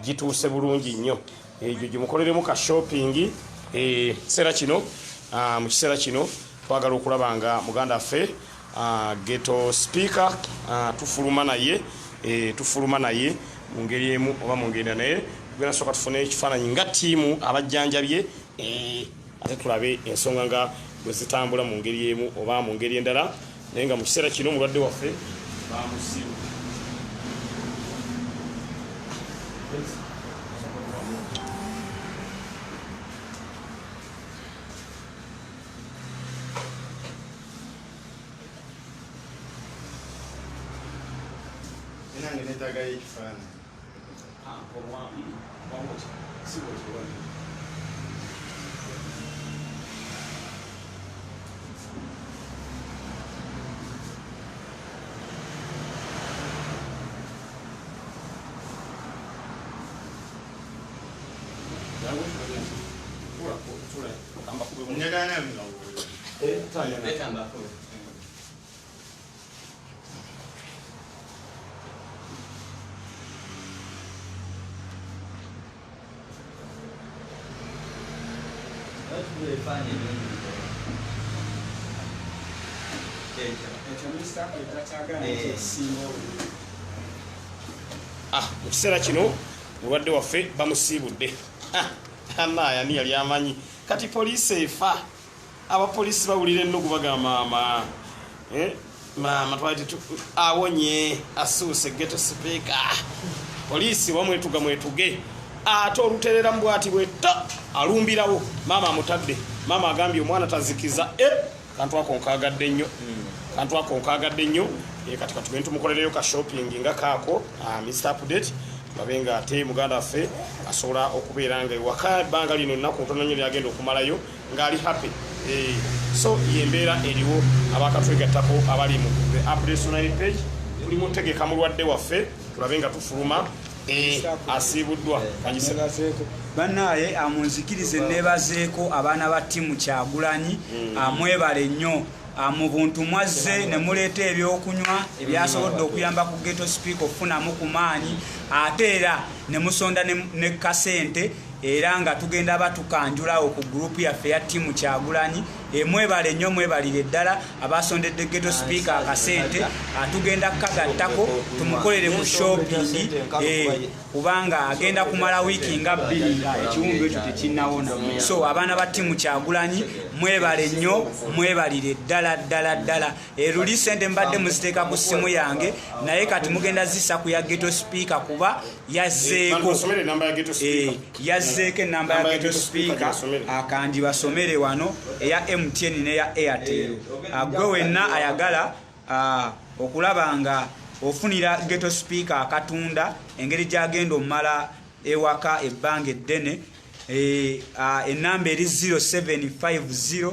Speaker 1: gituuse bulungi nnyo egyo gimukoleremu ka shopping kiseera kino mu kiseera kino twagala okulaba nga muganda ffe Ghetto Speaker tufuluma naye mu ngeri emu oba mu ngeri naye tugenda soka tufune ekifaananyi nga ttiimu abajjanjabye ate tulabe ensonga nga bwe zitambula mu ngeri emu oba mu ngeri endala naye nga mu kiseera kino omulwadde waffe bamusibu
Speaker 7: nange netagayo ekifaananyi
Speaker 1: mu kiseera kino mulwadde waffe bamusiibudde ani yali amanyi kati poliisi efa abapoliisi bawulira ennugu bagamba maama twali awonye asuuse Ghetto Speaker poliisi wamwetuge ate oluterera mu bwati bwetto alumbirawo maama amutadde maama agambye omwana tazikiza kantu ako nkaagadde nnyo kati katugende tumukolereyo ka shopping nga kaako Mr. Update babe nga ate muganda waffe asobola okubeera nga ewaka ebbanga lino nnaku ntono nnyo lyagenda okumalayo ng'ali happy so yembeera eriwo abakatwegattako abali mu Update online page tuli mutegeka mulwadde waffe tulabe nga tufuluma asiibuddwa
Speaker 2: bannaye amunzikirize nebazeeko abaana ba ttiimu Kyagulanyi amwebale nnyo mu buntu mwazze ne muleeta ebyokunywa ebyasobodde okuyamba ku Ghetto Speaker okufunamu ku maanyi ate era ne musonda ne kasente era nga tugenda batukanjulawo ku gurupu yaffe ya ttiimu Kyagulanyi mwebale nnyo mwebalire ddala abasondedde ghetto speaker akasente atugenda kukagattako tumukolere mu shopping kubanga agenda kumala wiiki nga 2 nga ekiwundu ekyo tekinnawona. So abaana ba ttiimu Kyagulanyi mwebale nnyo mwebalire ddala luli sente mbadde muziteeka ku ssimu yange naye kati mugenda zissa ku ya ghetto speaker kuba yazzeeko ennamba ya ghetto speaker akandi basomere wano eya MTN neya Airtel. Gwe wenna ayagala okulaba nga ofunira ghetto speaker akatunda engeri gyagenda omumala ewaka ebbanga eddene ennamba eri 0750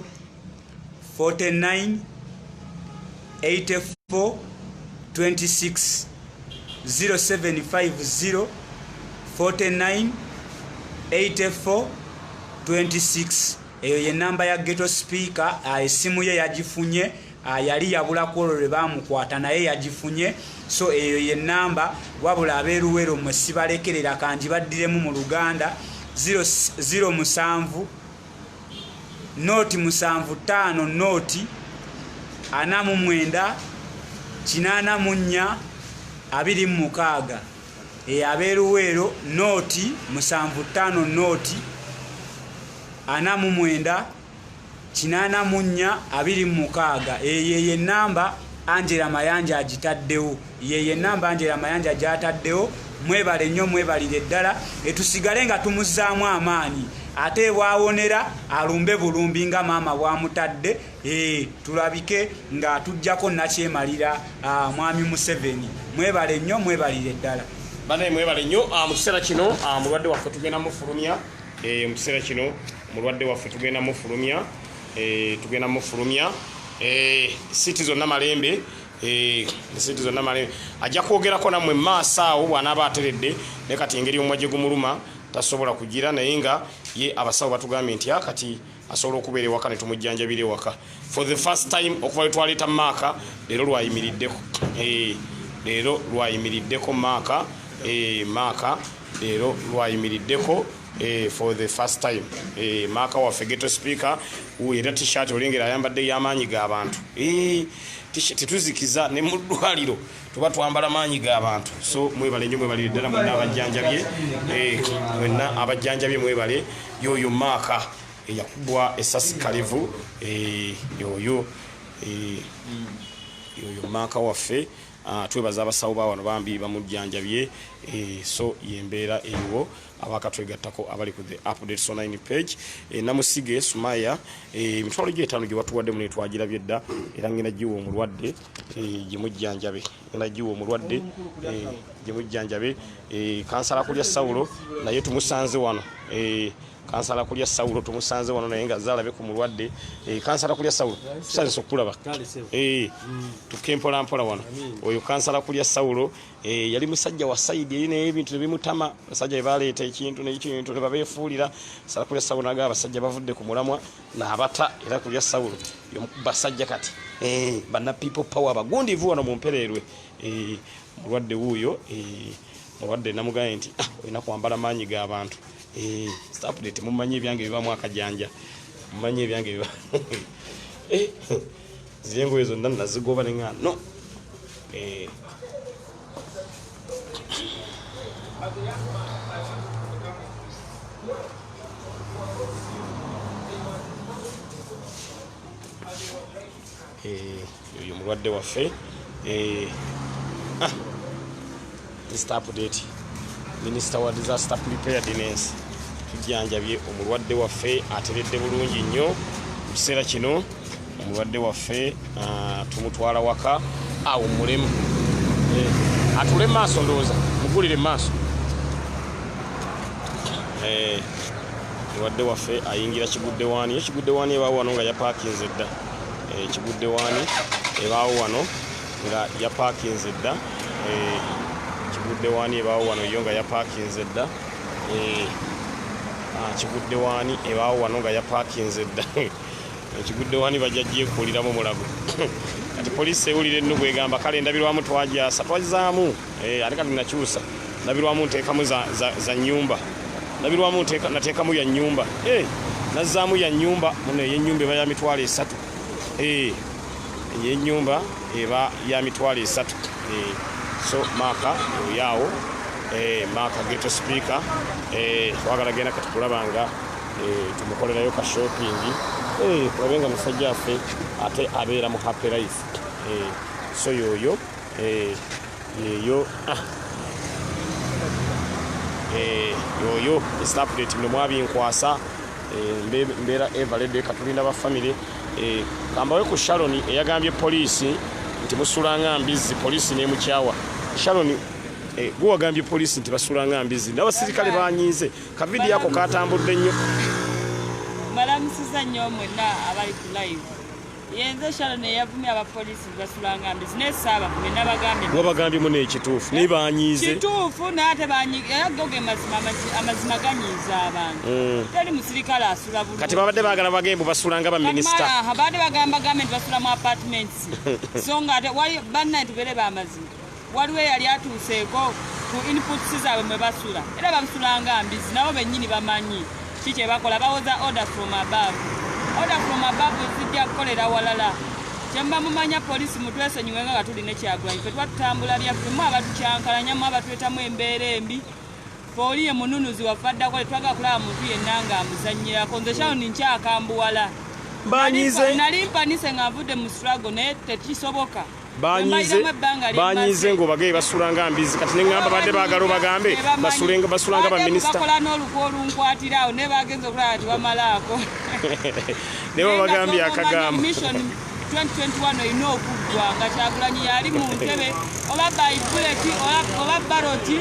Speaker 2: 49 84 26 0750 49 84 26. Eyo ye namba ya ghetto speaker. Esimu ye yagifunye yali yabulako olwo lwe bamukwata naye yagifunye. So eyo ye namba wabula abeeruwero mwe sibalekerera kanji baddiremu mu Luganda 07 noti 75 noti 49 84 26. Abeeruwero noti 75 noti 49 84 26. Ye namba Angela Mayanja agitaddewo. Ye namba Angela Mayanja gyataddewo. Mwebale nnyo mwebalire ddala etusigale nga tumuzaamu amaanyi ate bwawonera alumbe bulumbi nga maama bwamutadde tulabike nga tujjako nakyemalira mwami Museveni. Mwebale nnyo mwebalire ddala
Speaker 1: bane mwebale nnyo mu kiseera kino mulwadde waffe tugenda mufulumya mu kiseera kino mulwadde waffe tugenda mufulumya siti zonna malembe siti zonna malembe ajja kwogerako nammwe maaso awo bw'anaaba ateredde ne kati engeri omwajje gumuluma tasobola kugira naye nga ye abasawo batugambye nti kati asobola okubeera ewaka ne tumujjanjabira ewaka for the first time okuva lwe twaleeta maaka leero lwayimiriddeko maaka leero lwayimiriddeko for the first time maaka waffe ghetto speaker era t-shirt olengera ayambadde y'amaanyi g'abantu tetuzikiza ne mu ddwaliro tuba twambala maanyi g'abantu. So mwebale nnyo mwebalire ddala mwenna abajjanjabye mwebale yoyo maaka eyakubwa essasi kalevu yoyo maaka waffe twebaza abasawo ba wano bambi bamujjanjabye so yembeera eyo abakatwegattako abali ku the updates online page. Namusige Sumaya emitwalo gy'etaano gye batuwadde mu netwagirabye dda era ngenda giwa omulwadde gyemujjanjabe kansala kulya Sawulo naye tumusanze wano kansala kulya Sawulo tumusanze wano naye nga zaalabe ku mulwadde kansala kulya Sawulo tusanze okulaba tukempola mpola wano oyo kansala kulya Sawulo yali musajja wa saidi eri naye ebintu nebimutama basajja bebaleeta ekintu n'ekintu ne babeefuulira sala kulya Sawulo naga abasajja bavudde ku mulamwa n'abata era kulya Sawulo basajja kati banna people power bagundivu wano mu mpererwe mulwadde wuuyo mulwadde namugambye nti olina kwambala maanyi g'abantu update mumanyi ebyange bibamu akajanja mumanyi ebyange biba zirengo ezo ndana nazigoba nenga no yoyo mulwadde waffe update Minister wa disaster preparedness tujjanjabye omulwadde waffe ateredde bulungi nnyo mu kiseera kino omulwadde waffe tumutwala waka awo mulemu atule maaso ndowooza mugulire maaso omulwadde waffe ayingira Kigudde waani yo Kigudde waani ebaawo wano nga yapaakinze dda Kigudde waani ebaawo wano nga yapaakinze dda Kigudde waani ebaawo wano yo nga yapaakinze dda Kigudde waani ebaawo wano nga yapaakinze dda Kigudde waani bajjajjeekuuliramu mulago kati poliisi ewulira ennugu egamba kale ndabirwamu twagizaamu ate kati nakyusa ndabirwamu nteekamu za nnyumba ndabirwamu nateekamu ya nnyumba nazzaamu ya nnyumba muno ey'ennyumba eba ya mitwalo 3 ey'ennyumba eba ya mitwalo 3 so maaka oyaawo maaka ghetto speaker twagala genda kati kulabanga tumukolerayo ka shopping kulabenga musajja affe ate abeera mu happy life so yoyo yoyo yoyo update mno mwabinkwasa mbeera evalede katulinda ba family kambawe ku Sharon eyagambye poliisi nti musulanga mbizi poliisi ne mukyawa Sharon gwe wagambye poliisi nti basulanga mbizi n'abasirikale banyiize ka video yako katambudde nnyo
Speaker 8: balamusiza nnyo mwenna abali ku live yenze Sharon yavumya abapoliisi basulanga mbizi nesaba mwenna bagambye
Speaker 1: wabagambye mu n'ekituufu ne banyiize
Speaker 8: kituufu n'ate yagoge amazima ganyiiza abantu teri musirikale asula bulungi
Speaker 1: kati babadde baagala bagembu basulanga ba minisita
Speaker 8: babadde bagamba gavumenti basula mu apartments so nga ate bannaye tubeere bamazima waliwo yali atuuseeko ku inputs zaabwe mwe basula era babusulanga mbizi nabo bennyini bamanyi kiki bakola bawoza order from above zijja kukolera walala kyemba mumanya poliisi mutwesonyiwenga nga tuli nekyagulanye fe twatutambula byaffe mu abatukyankalanyamu abatwetamu embeera embi fooliye mununuzi wafaddako letwaga kulaba muntu yenna nga amuzanyirako nze Sharon nkyakambuwala nali mpanise nga nvudde mu struggle naye tekisoboka
Speaker 1: banyize ngo bagee basulanga mbizi kati neŋŋamba badde baagala obagambe basulanga baminisita
Speaker 8: bakola n'oluku olunkwatirawo ne bagenza okulaba nti bamalaako
Speaker 1: ne babagambye akagambo
Speaker 8: mission 2021 olina okuggwa nga Kyagulanyi yali mu ntebe oba bayibuleti oba baloti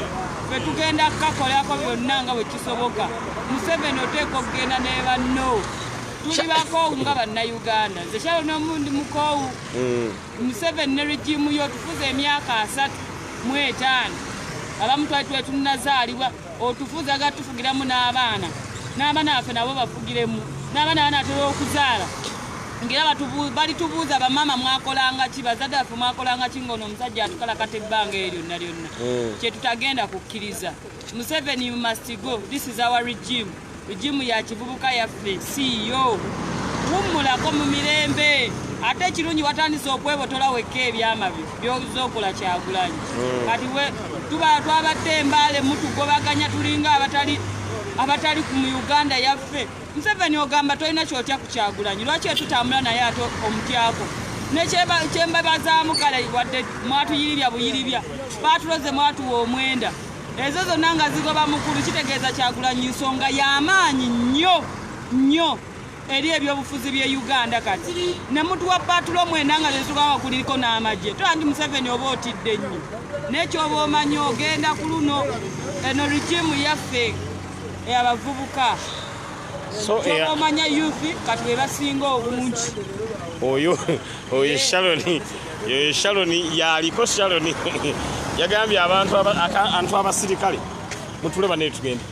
Speaker 8: fe tugenda kukakolako byonna nga bwe kisoboka Museveni oteeka okugenda ne banno tuli bakoowu nga bannayuganda nze Sharon omundi mukoowu Museveni ne regimu yo tufuza emyaka 35 abamu twali tunazaalibwa otufuza gatufugiramu n'abaana baffe nabo bafugiremu n'abaana banatera okuzaala ngera balitubuuza bamama mwakolanga ki bazadde baffe mwakolanga ki ng'ono omusajja atukalakata ebbanga eryo lyonna kye tutagenda kukkiriza Museveni must go. This is our regime ya kivubuka yaffe CEO wummulako mu mirembe ate kirungi watandise okwebotola wekka ebyama byoza okola Kyagulanyi kati twabadde embaale mutugobaganya tulinga abatali ku Uganda yaffe Museveni ogamba tolina kyotya ku Kyagulanyi lwaki tutambula naye ate omutyako nekyembabazaamu kale wadde mwatuyiribya buyiribya batuloze mwatuwa omwenda ezo zonna nga zigoba mukulu kitegeeza Kyagulanyi nsonga y'amaanyi nnyo eri ebyobufuzi by'e Uganda kati ne mutuwa patulo mwena nga zetugawa kuliko n'amagye tolanti Museveni oba otidde nnyo nekyoba omanyi ogenda ku luno eno regimu yaffe eyabavubuka omanya youth kati we basinga obungi
Speaker 1: oyo Sharon yaliko Sharon yagambye abantu abasirikale mutule bane tugende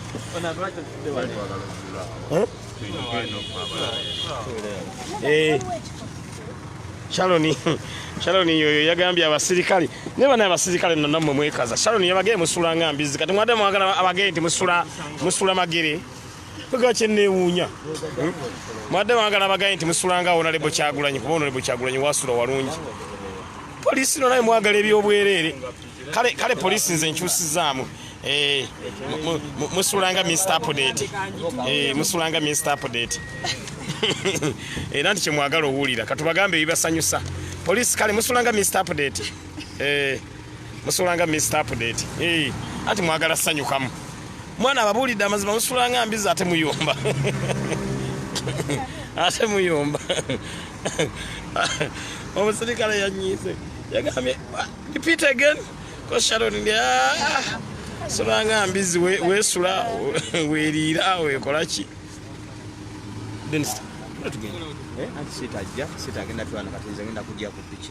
Speaker 1: Sharon yoyo yagambye abasirikale ne bana abasirikale namwe mwekaza Sharon yabageye musulanga mbizi kati mwadde mwagala abageye nti musula magere kugache newunya mwadde mwagala abageye nti musulanga Honorable Kyagulanyi kuba Honorable Kyagulanyi wasula walungi polisi no naye mwagala ebyobwerere kale polisi nze nkyusizaamu musulanga Mr. Update musulanga Mr. Update era nti kyemwagala owulira katubagambe ebibasanyusa polisi kale musulanga Mr. Update musulanga Mr. Update ati mwagala sanyukamu mwana ababuulidde amazima musulanga mbizi ate muyomba omusirikale yanyiise yagambye repeat again ko Sharon sulanga mbizi wesula weriira wekolaki
Speaker 6: sitagenda twana katinze ngenda kujja ku pichi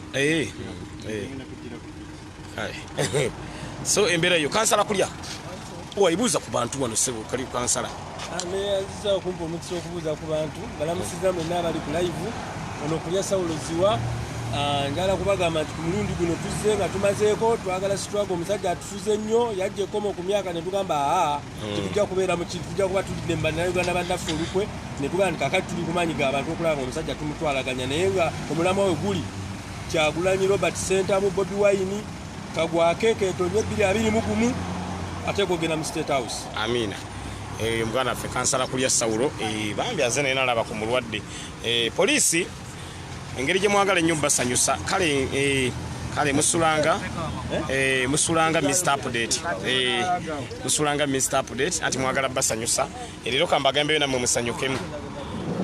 Speaker 1: so embeera yo kansala kulya waibuuza ku bantu wano sebo kali kansala
Speaker 9: aziza okumpa omukisa okubuuza ku bantu balamusiza mwenna abali ku live ono kulya Sawulo Ziwa njala kubagamba nti ku mulundi guno tuzze nga tumazeeko twagala struggle omusajja atufuze nnyo yajja ekkomo ku myaka ne tugamba tujja kubeera tujja kuba tulidde Bannayuganda bannaffe olukwe ne tugamba nti kakati tuli kumanyiga abantu okulaba nga omusajja tumutwalaganya naye nga omulamwa we guli Kyagulanyi Robert Ssentamu Bobi Wine Kagwake Keetonye 2021 ate kugenda mu State House.
Speaker 1: Amina. Muganda ffe kansala kulya Sawulo bambi aze naye nalaba ku mulwadde poliisi engeri gye mwagala ennyo basanyusa kale musulanga Mr. Update musulanga Mr. Update anti mwagala basanyusa erero kambagambe namwe musanyukemu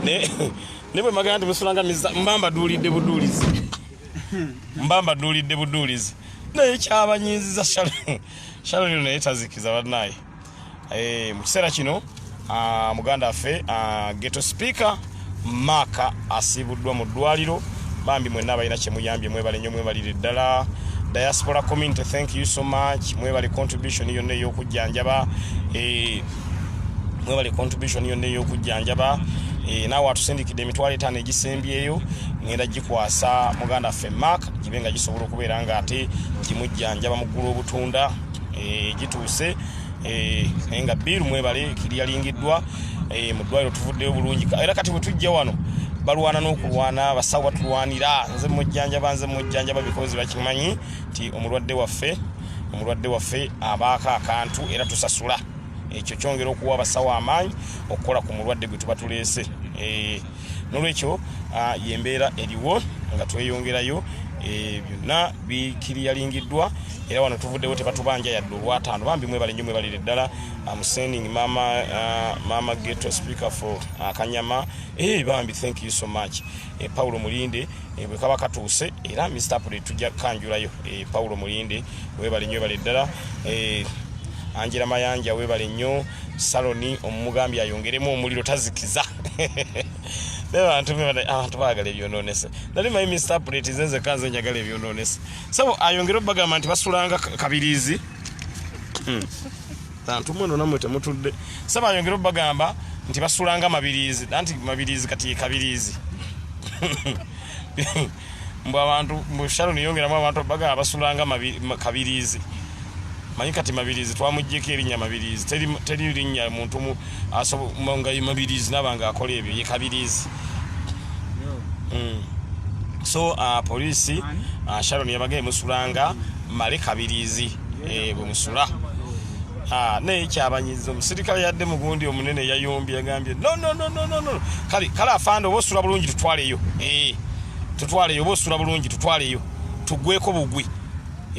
Speaker 1: ne bwe magana nti musulanga mbamba duulidde buduulizi naye kyabanyiiziza Sharon naye tazikiza bannaye mu kiseera kino muganda affe ghetto speaker Maka asibuddwa mu ddwaliro bambi mwenna balina kyemuyambye mwebale nnyo mwebalire ddala diaspora community thank you so much mwebale contribution yonna ey'okujjanjaba naawe atusindikidde emitwalo 5 egisembyeyo ngenda gikwasa muganda affe Mark gibe nga gisobola okubeera nga ate gimujjanjaba mu ggulu obutunda gituuse nga biru mwebale kiryalingiddwa mu ddwaliro tuvuddeyo bulungi era kati bwe tujja wano balwana n'okulwana basawo batulwanira nze mujjanjaba because bakimanyi nti omulwadde waffe abaako akantu era tusasula ekyo kyongera okuwa abasawo amaanyi okukola ku mulwadde gwe tuba tuleese n'olwekyo yembeera eriwo nga tweyongerayo byonna bikiryalingiddwa era wano tuvuddewo tebatubanja yadde olwataano bambi mwebale nnyo mwebalire ddala sending mama ghetto speaker for Kanyama bambi thank you so much Paulo Mulinde bwe kaba katuuse era Mr. Update tujja kanjulayo Paulo Mulinde webale nnyo webale ddala Angela Mayanja webale nnyo Saloni omumugambi ayongeremu omuliro tazikiza abantu baagala ebyononese nali mayi Mr. Update zenze kanze njagala ebyononese so ayongera bagamba nti basulanga kabirizi tantu mwono namwe temutudde saba ayongera bagamba nti basulanga mabirizi anti mabirizi kati kabirizi mbwa abantu mu Sharon yongeramu abantu bagamba basulanga kabirizi manyi kati mabirizi twamujjeko erinnya mabirizi teri linnya muntu asobonga mabirizi nabanga akola ebyo ye kabirizi so poliisi Sharon yabagaye musulanga male kabirizi bwe musula naye kyabanyiza omusirikale yadde mugundi omunene yayombye yagambye no kale afande oba osula bulungi tutwaleyo oba osula bulungi tutwaleyo tuggweko bugwi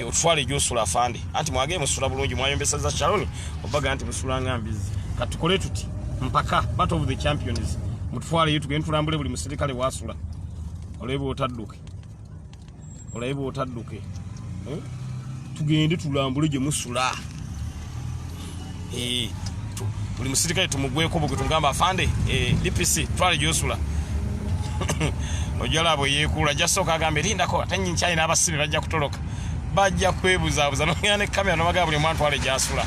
Speaker 1: otwale gyosula afande anti mwageye musula bulungi mwayombeseza Sharon obaga nti musulanga mbizi katukole tuti mpaka battle of the champions mutwaleyo tugende tulambule buli musirikale wasula olaibu otadduke tugende tulambule gye musula buli musirikale tumugweko bugwe tungamba afande DPC twale gyosula ojala abo yeekula jasooka agambe lindako ate nnyinkyali n'abasibe bajja kutoloka bajja kwebuzaabuza nogenda ne kamera nobagaa buli mwana twale gyasula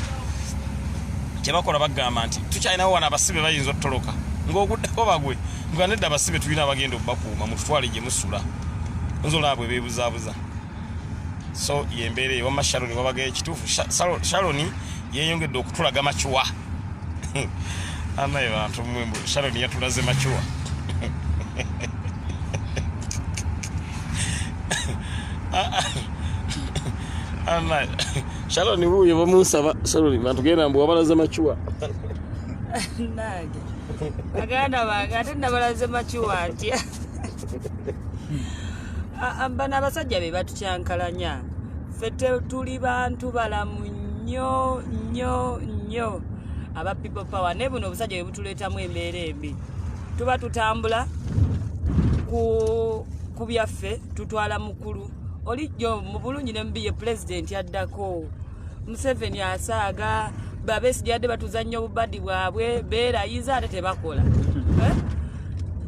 Speaker 1: kyebakola bagamba nti tukyalinawo wano abasibe bayinza otutoloka ng'oguddeko bagwe nga nedda abasibe tulina abagenda okubakuuma mututwale gye musula nzola abwe beebuzaabuza so yembeera eyo wamma Sharon wabagayo ekituufu Sharon yeeyongedde okutulaga macuwa anaye bantu mwembu Sharon yatulaze macuwa Sharon wuuyo bamunsaba Sharon bantu genda mbu wabalaze macuwa
Speaker 8: nange baganda bange ate nabalaze macuwa atya bano abasajja be batukyankalanya ffe tuli bantu balamu nnyo aba people power ne buno obusajja bwe butuleetamu embeera embi tuba tutambula ku byaffe tutwala mukulu olijjo mu bulungi ne mubi ye pulezidenti addako Museveni asaaga Besigye yadde batuzannya obubadi bwabwe beerayiza ate tebakola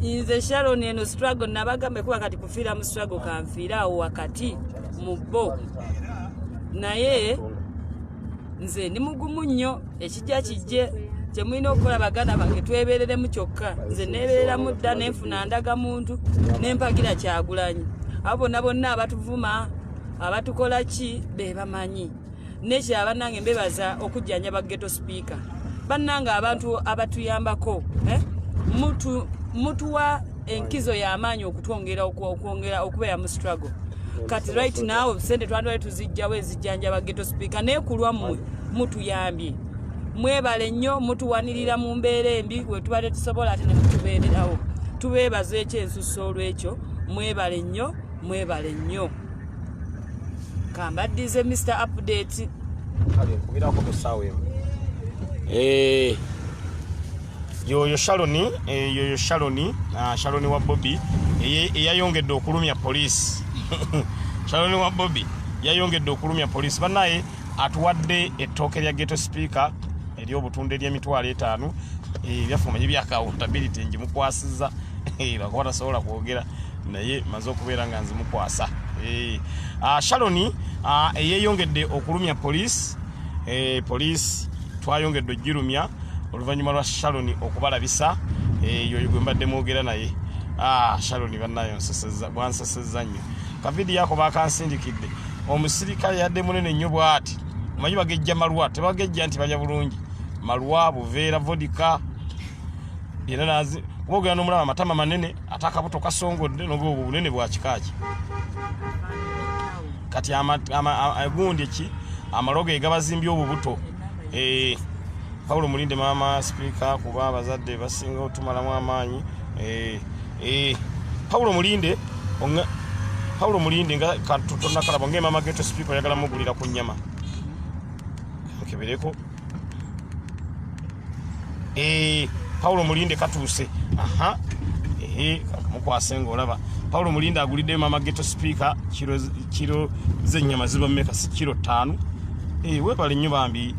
Speaker 8: nze Sharon eno struggle nabagambe kuba kati kufiira mu struggle kanfiiraawo wakati mu bo naye nze ndi mugumu nnyo ekijja kijje kyemulina okukola baganda bange twebeereremu kyokka nze neebeereramu dda nenfuna ndaga muntu nempagira Kyagulanyi abo bonna abatuvuma abatukola ki be bamanyi nekyo abannange mbebaza okujjanjaba ghetto speaker bannange abantu abatuyambako mutuwa enkizo y'amaanyi okutwongera okubeera mu struggle kati right now sente twandwale tuzijjawo ezijjanjaba ghetto speaker naye ku lwammwe mutuyambye mwebale nnyo mutuwanirira mu mbeera embi we tubadde tusobola ate ne mutubeererawo tubeebaza ekyensusa olw'ekyo mwebale nnyo kambaddize Mr. Update
Speaker 1: nkubirako kusaawe yoyo Shaloni wa Bobby eyayongedde okulumya poliisi Shaloni wa Bobby yayongedde okulumya poliisi bannaye atuwadde ettooke lya ghetto speaker ery'obutunde ly'emitwalo 5 byaffe omanyi bya accountability ngimukwasiza bakuba tasobola kwogera naye maze okubeera nga nzimukwasa Shaloni eyeyongedde okulumya poliisi twayongedde ogirumya oluvannyuma lwa Shaloni okubalabisa yoyo gwe mbadde mwogera naye Shaloni bannayo bwansesezza nnyo kavidi yako bakansindikidde omusirikale yadde munene nnyo bw'ati omanyi bagejja malwa tebagejja nti balya bulungi malwa buveera vodika era nazi kubogera n'omulaba amatama manene ate akabuto kasongodde n'obwo bunene bwa kikaaki kati gundi ki amalogo egabazimbye obubuto Paulo Mulinde mama speaker kuba abazadde basinga otumalamu amaanyi Paulo Mulinde nga katutonna kalabo nge mama ghetto speaker yagala mugulira ku nnyama kebereko Paulo Mulinde katuuse mukwasenga olaba Paulo Mulinde agulidde mama ghetto speaker kilo z'ennyama ziba mmeka kilo 5 webale nnyo bambi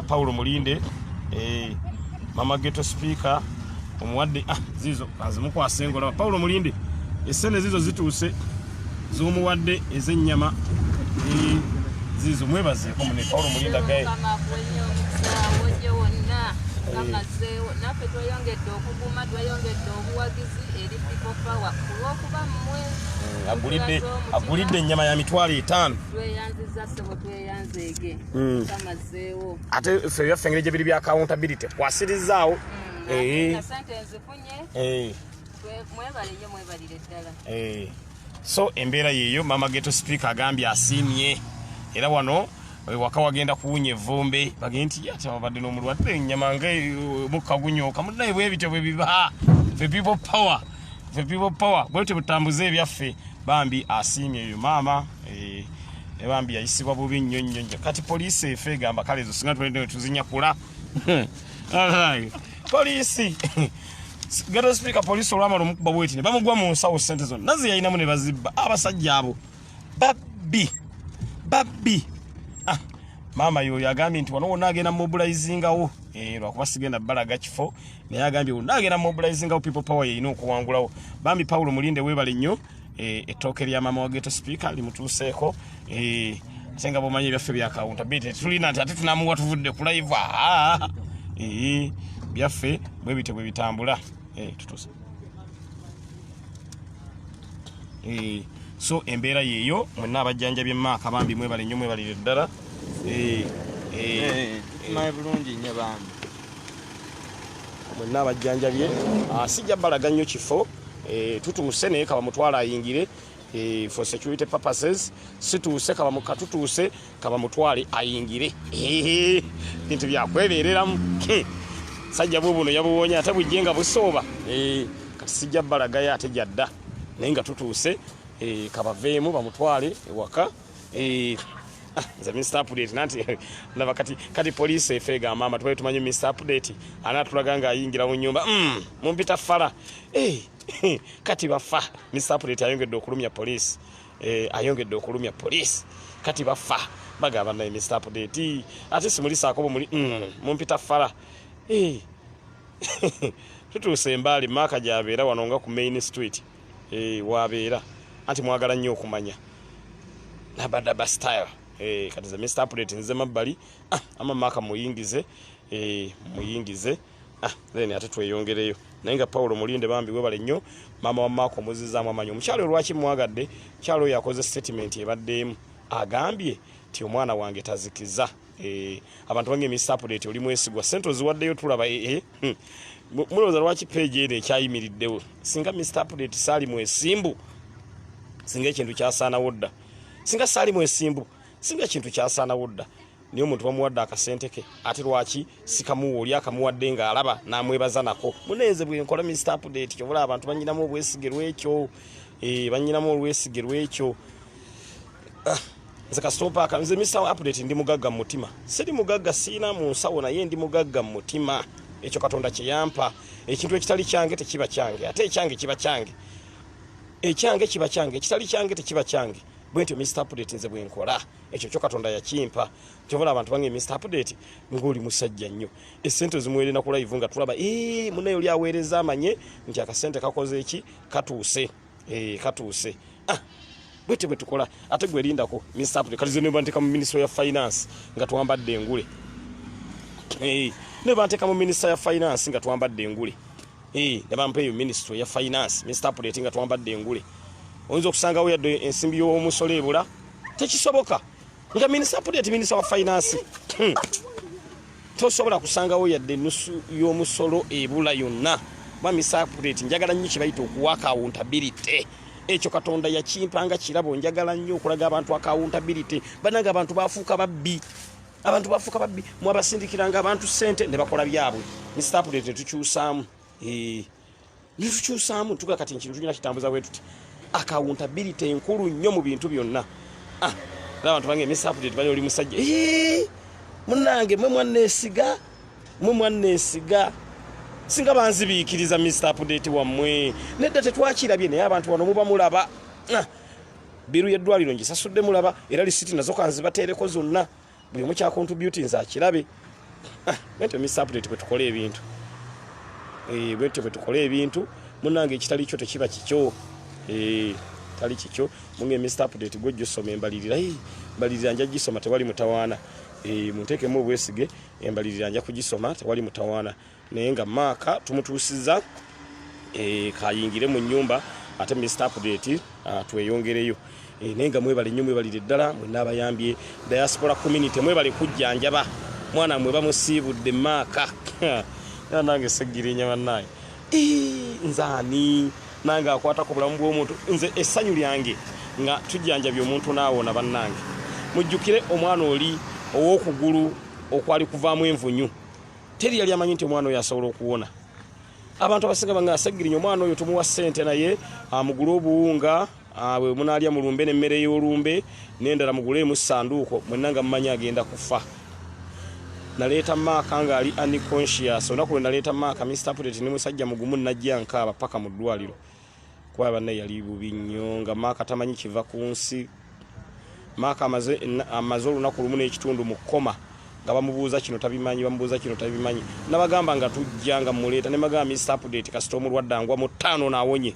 Speaker 1: Paulo Mulinde mama ghetto speaker omuwadde zizo azimukwasenga olaba Paulo Mulinde esene zizo zituuse z'omuwadde ez'ennyama zizo mwebazeeko mune Paulo Mulinde agaye
Speaker 4: naffe tweyongedde okuguma tweyongedde obuwagizi eri people power kulwokuba mmwe
Speaker 1: agulidde ennyama ya mitwalo 5
Speaker 4: tweyanziza sebo tweyanzeege kamazeewo
Speaker 1: ate ffe byaffe engeri gye biri bya accountability kwasirizaawo
Speaker 4: sente nzifunye mwebalire ddala
Speaker 1: so embeera yeeyo mama ghetto speaker agambye asiimye era wano waka wagenda kuwunya evvumbe bagende nti ate babadde n'omulwadde ennyama mukka gunyooka munaye bwebityo bwe biba fe people power bwetyo butambuze ebyaffe bambi asiimye eyo maama bambi yayisibwa bubi nnyo kati poliisi efe egamba kale ezo singa tulende tuzinyakula poliisi ghetto speaker poliisi olwamala omukuba bweti ne bamugwa mu nsawo sente zonna nazi yayinamu ne bazibba abasajja abo babbi mama yoyo agambye nti wano wonna agenda mobilizingawo lwakuba sigenda balaga kifo naye agambye wonna agenda mobilizingawo people power yeyina okuwangulawo bambi Paulo Mulinde weebale nnyo ettooke lya mama wa ghetto speaker limutuuseeko ate nga bomanyi ebyaffe bya accountability tulina nti ate tunamuwa tuvudde ku live byaffe bwe bityo bwe bitambula tutuuse so embeera yeeyo mwenna abajjanjabye maaka bambi mwebale nnyo mwebalire ddala
Speaker 6: tumaye bulungi nnyo bambi
Speaker 1: mwenna abajjanjabye sijja balaga nnyo kifo tutuuse naye kaba mutwala ayingire for security purposes situuse katutuuse kaba mutwale ayingire bintu byakwebereramu sajja bubuno yabuwonya ate bujje nga busooba kati sijja balagayo ate jadda naye nga tutuuse kabaveemu bamutwale ewaka nze Mr. Update nanti ndaba kati poliisi efe egamba ama tubale tumanye Mr. Update anaatulaga nga ayingira mu nnyumba mumpita fala kati bafa Mr. Update ayongedde okulumya poliisi kati bafa bagamba naye Mr. Update ate simulisaako mumpita fala tutuuse embaali maaka gyabeera wano nga ku Main Street wabeera anti mwagala nnyo okumanya nabadaba style kati ze Mr. Update nze mabbali ama maaka muyingize then ate tweyongereyo naye nga Paulo Mulinde bambi webale nnyo maama wa Mark omuzizaamu amanyi omukyalo lwaki mwagadde kyalo yakoze statement ebaddeemu agambye ti omwana wange tazikiza abantu bange Mr. Update oli mwesigwa sente oziwaddeyo tulaba mulowooza lwaki page eno ekyayimiriddewo singa Mr. Update saali mwesimbu singa ekintu kyasaanawo dda singa saali mwesimbu singa ekintu kyasaanawo dda niyo omuntu bamuwadde akasente ke ate lwaki sikamuwa oli akamuwadde ng'alaba n'amwebaza nako muneeze bwe nkola Mr. Update kyobula abantu banyinamu obwesige lwekyo banyinamu olwesige lwekyo nze kasitompaaka nze Mr. Update ndi mugagga mu mutima siri mugagga siina mu nsawo naye ndi mugagga mu mutima ekyo Katonda kye yampa ekintu ekitali kyange tekiba kyange ate ekyange kiba kyange ekyange kiba kyange ekitali kyange tekiba kyange bwentyo Mr. Update nze bwenkola ekyo kyo Katonda yakimpa kyobula abantu bange Mr. Update ng'oli musajja nnyo essente zimuwerena ku live nga tulaba munaye oli aweereza amanye nti akasente kakoze eki katuuse katuuse bwete bwe tukola ate gwe lindako Mr. Update kalizo ne banteka mu Ministry ya Finance nga twambadde engule ne banteka mu Ministry ya Finance nga twambadde engule ne bampeeyo Ministry ya Finance Mr. Update nga twambadde engule oyinza okusangawo yadde ensimbi y'omusolo ebula tekisoboka nga Mr. Update Minister wa Finance tosobola kusangawo yadde ennusu y'omusolo ebula yonna ba Mr. Update njagala nnyo kye bayita okuwa accountability ekyo Katonda yakimpanga kirabo njagala nnyo okulaga abantu accountability bananga abantu bafuuka babbi mwabasindikiranga abantu sente ne bakola byabwe Mr. Update tukyusaamu tukyusaamu tuga kati nkintu tulina kitambuza bwe tuti accountability enkulu nnyo mu bintu byonna abantu bange Mr. Update bali oli musajja munnange mwe mwanneesiga singa banzibiikiriza Mr. Update wammwe nedda tetwakirabye naye abantu bano muba mulaba biru y'eddwaliro ngisasudde mulaba era lisiti nazo kanzibateereko zonna buli omu kyakontributi nze akirabe bwentyo Mr. Update bwe tukola ebintu bwentyo bwe tukola ebintu munnange ekitali kyo tekiba kikyo tali kikyo munge Mr. Update gwe josoma embalirira nja gisoma tewali mutawaana munteekemu obwesige embalirira nja kugisoma tewali mutawaana naye nga maaka tumutuusiza kayingire mu nnyumba ate Mr. Update tweyongereyo naye nga mwebale nnyo mwebalire ddala mwenna abayambye diaspora community mwebale kujjanjaba mwana mwe bamusiibudde maaka nange seggirinya bannaye nzaani nange akwatako bulamu bw'omuntu nze essanyu lyange nga tujjanjabye omuntu naawona bannange mujjukire omwana oli ow'okugulu okwali kuvaamu envunyu teri yali amanyi nti omwana oyo asobola okuwona abantu abasinga bange aseggirinya omwana oyo tumuwa ssente naye amugule obuwunga bwe munaalya mu lumbe n'emmere y'olumbe n'endala muguleemu ssanduuko mwenna nga mumanyi agenda kufa naleeta maaka ng'ali unconscious olunaku lwe naleeta maaka Mr. Update ne musajja mugumu najja nkaaba paka mu ddwaliro kuba banne yali bubi nnyo nga maaka tamanyi kiva ku nsi maaka amaze olunaku lumu n'ekitundu mu kkoma nga bamubuuza kino tabimanyi nabagamba nga tujja nga muleeta ne bagamba Mr. Update kasita omulwadde angwa mu 5 n'awonye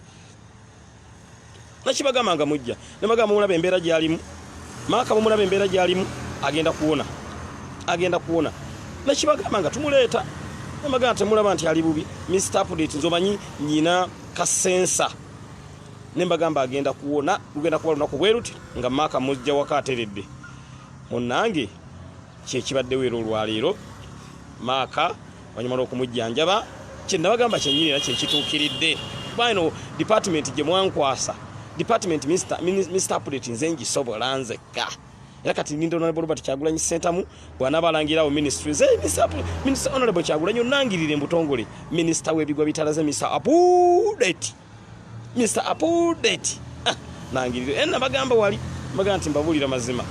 Speaker 1: nakibagamba nga mujja ne bagamba mulaba embeera gy'alimu maaka bamulaba embeera gy'alimu agenda kuwona nakibagamba nga tumuleeta ne bagamba temulaba nti ali bubi Mr. Update nzomanyi nyina kasensa ne bagamba agenda kuwona lugenda kuba lunaku bwe ruti nga maaka mujja waka ateredde munnange kyekibaddewo era olwaleero maaka wanyuma n'okumujjanjaba kyenabagamba kyennyini era kyekituukiridde bino department gye mwankwasa department Mr. Update nze ngisobola nzekka era kati nindo Honorable Robert Kyagulanyi Sentamu bw'anaabalangirawo ministries Minister Honorable Kyagulanyi onnangirire mbutongole Minister w'ebigwa bitalaze Mr. Update nangirire nabagamba wali bagamba nti mbabulira mazima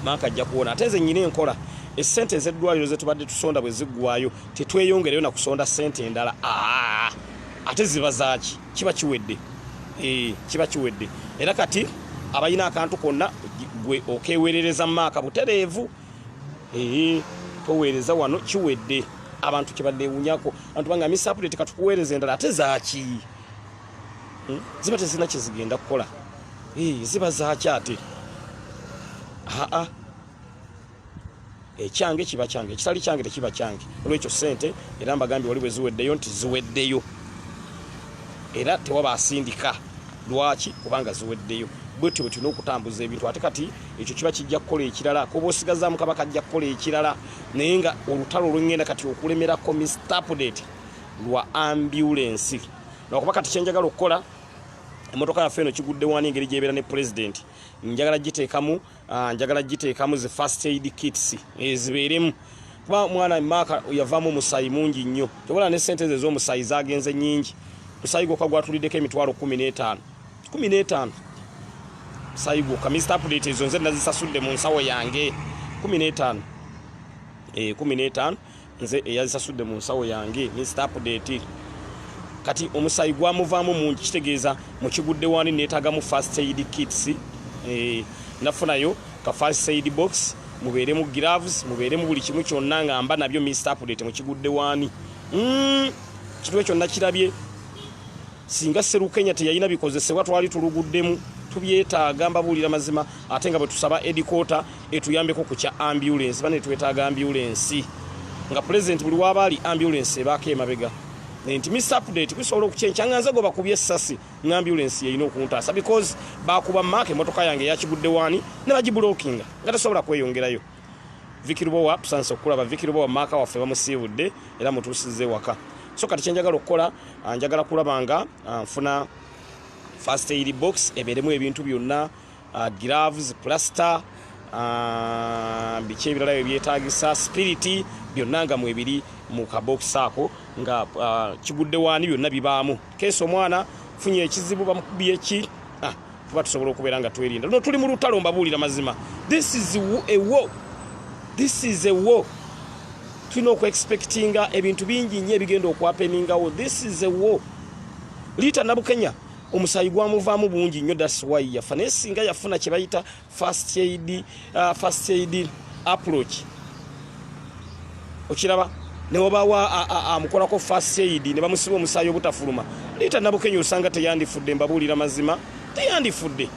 Speaker 1: maaka ajja kuwona ate nze nnyina enkola essente ez'eddwaliro ze tubadde tusonda bwe ziggwayo tetweyongereyo na kusonda ssente endala ate ziba zaaki kiba kiwedde era kati abalina akantu konna gwe okewerereza maaka butereevu toweereza wano kiwedde abantu kibadde ewunyako abantu banga Mr. Update katukuweereza endala ate zaaki ziba tezirina kyezigenda kukola ziba zaaki ate ekyange kiba kyange ekitali kyange tekiba kyange olwekyo ssente era mbagambye wali bwe ziweddeyo nti ziweddeyo era tewaba asindika lwaki kubanga ziweddeyo bwetyo bwe tulina okutambuza ebintu ate kati ekyo kiba kijja kukola ekirala kuba osigazaamu kabaka ajja kukola ekirala naye nga olutalo olwengenda kati okulemerako Mr. Update lwa ambulance nakuba kati kyenjagala okukola emotoka yaffe eno kigudde wani engeri gyebeera ne president njagala giteekamu zi first aid kits ezibeeremu kuba mwana maaka yavaamu omusayi mungi nnyo tobola ne sente ze ez'omusayi zagenze nnyingi musayi gwokka gwatuliddeko emitwalo 15 musayi gwokka Mr. Update ezo nze nazisasudde mu nsawo yange 15 nze eyazisasudde mu nsawo yange Mr. Update kati omusayi gwamuvaamu mungi kitegeeza mukigudde wani neetaagamu first aid kits nafunayo ka first aid box mubeeremu gloves mubeeremu buli kimu kyonna ngamba nabyo Mr. Update mukigudde wani kitu ekyo nakirabye singa Serukenya teyalina bikozesebwa twali tuluguddemu tubyetaaga mbabuulira mazima ate nga bwe tusaba headquarter etuyambeko ku kya ambulance bane twetaaga ambulance nga president buli wabaali ambulance ebaako emabega nti Mr. Update kusobola okukyekya nga nze go bakubye essasi nga ambulance yeyina okuntaasa because bakuba maaka emotoka yange yakigudde wani ne bagibulookinga nga tasobola kweyongerayo Vicky Lubowa tusanse okulaba Vicky Lubowa maaka waffe bamusiibudde era mutuusize waka so kati kyenjagala okukola njagala kulaba nga nfuna first aid box ebeeremu ebintu byonna gloves plaster biki ebirala ebyetaagisa spirit byonna nga mwebiri mu kabox ako nga kigudde wani byonna bibaamu keesi omwana funye ekizibu bamukubye ki tuba tusobola okubeera nga twerinda no tuli mu lutalo mbabuulira mazima this is a war tulina okuexpectinga ebintu bingi nnyo ebigenda okwapeningawo this is a war liita Nabukenya omusayi gwamuvaamu bungi nnyo that's why yafa naye singa yafuna kye bayita first aid approach okiraba ne wabawa amukolako first aid ne bamusiba omusayi obutafuluma liita Nabukenya osanga teyandifudde mbabuulira mazima teyandifudde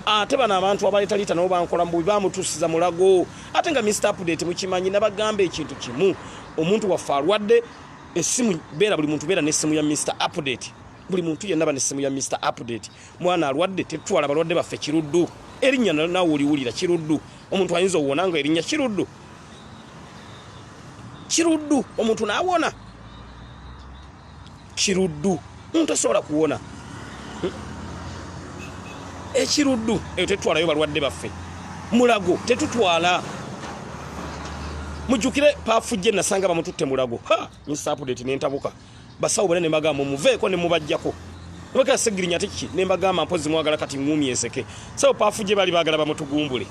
Speaker 1: ate bano abantu abaleeta liita nabo bankola mbubi bamutuusiza mulago ate nga Mr. Update mukimanyi nabagamba ekintu kimu omuntu waffe alwadde essimu beera buli muntu beera n'essimu ya Mr. Update buli muntu yenna n'essimu ya Mr. Update mwana alwadde tetwala balwadde baffe kiruddu erinnya nawe oliwulira kiruddu omuntu ayinza owona nga erinnya kiruddu omuntu naawona kiruddu omuntu asobola kuwona ekiruddu eyo tetwalayo balwadde baffe mulago tetutwala mujjukire paafujje nasanga bamututte mulago Mr. Update nentabuka basawo bane nemagamba muveeko ne mubajjako nebagala segirinya teki nembagamba mpozi mwagala kati ngumi eseke sawo paafujje bali bagala bamutugumbule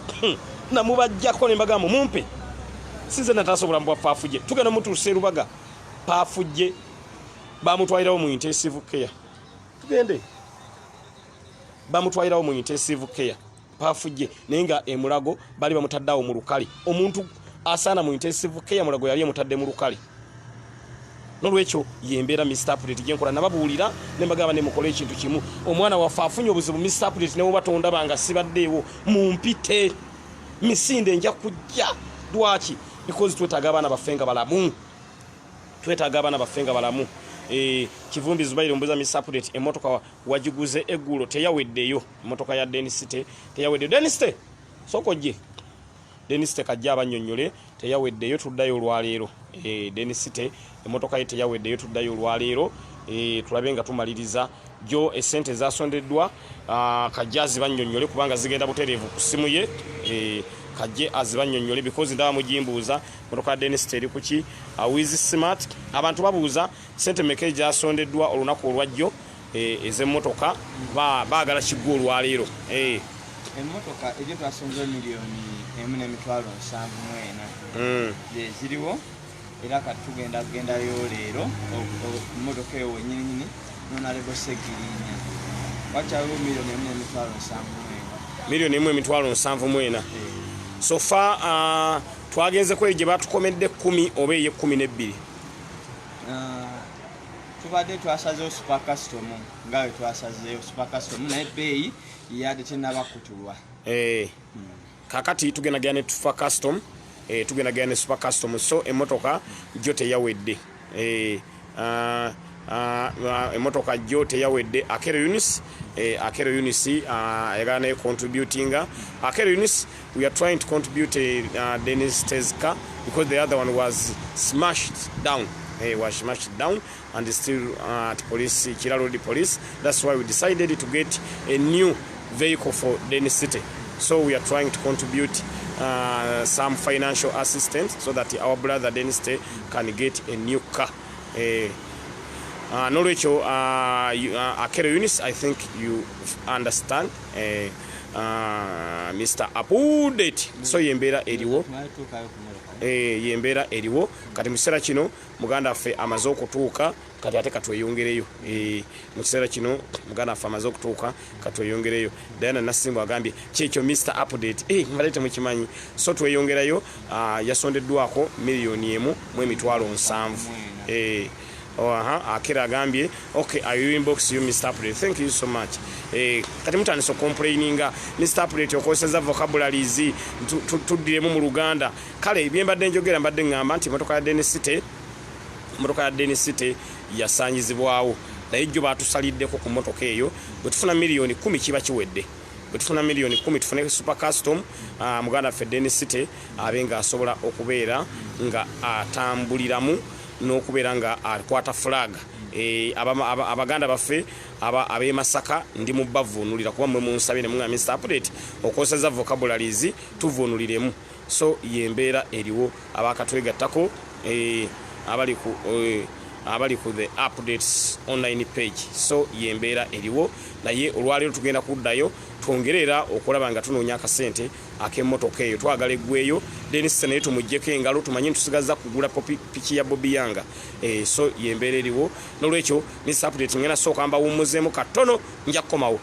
Speaker 1: na mubajjako nembagamba mumpe sinze natasobola mbwa paafujje tugenda mutuuse Rubaga paafujje bamutwalirawo mu intensive care tugende bamutwalirawo mu intensive care paafujje naye nga emulago bali bamutaddawo mu lukali omuntu asaana mu intensive care mulago yali emutadde mu lukali nolwekyo yembeera Mr. Update gyenkola nababuulira nembagamba nemukola ekintu kimu omwana waffe afunye obuzibu Mr. Update newo batonda banga sibaddeewo mumpite misinde nja kujja lwaki because twetaaga abaana baffe nga balamu kivumbi Zubairi ombuza Mr. Update emotoka wagiguze eggulo teyaweddeyo emotoka ya Denisite teyaweddeyo Denisite sokojje Denisite kajja abannyonnyole teyaweddeyo tuddayo olwaleero Denisite emotoka ye teyaweddeyo tuddayo olwaleero tulabe nga tumaliriza jo esente zasondeddwa kajja azibannyonnyole kubanga zigenda butereevu ku simu ye kajje azibannyonnyole because ndaba mujimbuuza motoka ya Denisite eri kuki Wiz Smart abantu babuuza sente meke jasondeddwa olunaku olwajjo ez'emmotoka baagala kiggwa olwaleero
Speaker 6: emmotoka ebyo twasonze miliyoni 1.7 ziriwo era katugenda kugendayo leero emmotoka eyo wenyininyini nonalego segirinya wakyaliwo miliyoni 1.7 so far twagenze kweyo gye batukomedde 10 oba eye 12
Speaker 10: tubadde twasazeewo super custom nga we twasazeewo super custom naye bbeeyi yadde tennabakutulwa
Speaker 1: kakati tugendagenda ne super custom tugendagenda ne super custom so emmotoka gyo teyawedde emotoka jo teyawedde Akero Eunice Akero Eunice egana contributing Akero Eunice we are trying to contribute Dennis Tezka because the other one was smashed down and still at police Kiraro police. That's why we decided to get a new vehicle for Dennis City. So we are trying to contribute some financial assistance so that our brother Dennis City can get a new car. Norwecho Akero Eunice, I think you understand. Mr. Update. So yembera eriwo. Yembera eriwo. Kati musera kino muganda affe amaze okutuuka kati ate katweyongereyo. Mu kiseera kino muganda affe amaze okutuuka katweyongereyo. Diana Nasimbo agambye kyekyo Mr. Update. Mbalete mukimanyi. So tweyongerayo yasondeddwako $1,700,000. Akira agambye okay, I will inbox you Mr. Update. Thank you so much. Kati mutane so complaininga Mr. Update okoseza vocabularies tudiremu mu Luganda. Kale byembadde njogera mbadde ngamba nti motoka ya Dennis City yasanyizibwawo. Naye jjo batusaliddeko ku motoka eyo. Bwe tufuna $10,000 kiba kiwedde. Bwe tufuna $10,000 tufune super custom muganda ffe Dennis City abenga asobola okubeera nga atambuliramu n'okubeera nga akwata flag. Abaganda baffe ab'e Masaka ndi mu bavuunulira kuba mwe munsabye ne munga Mr. Update okoseza vocabularies tuvuunuliremu. So yembeera eriwo abakatwegattako abali ku the updates online page. So yembeera eriwo naye olwaleero tugenda kuddayo twongerera okulaba nga tunoonya akasente ak'emmotoka eyo twagala eggweeyo Dennis naye tumuggyeko engalo tumanye tusigaza kugula piki ya Bobby Yanga. So yembeera eriwo n'olwekyo Mr. Update ngenda sooka mbawummuzeemu katono nja kukomawo.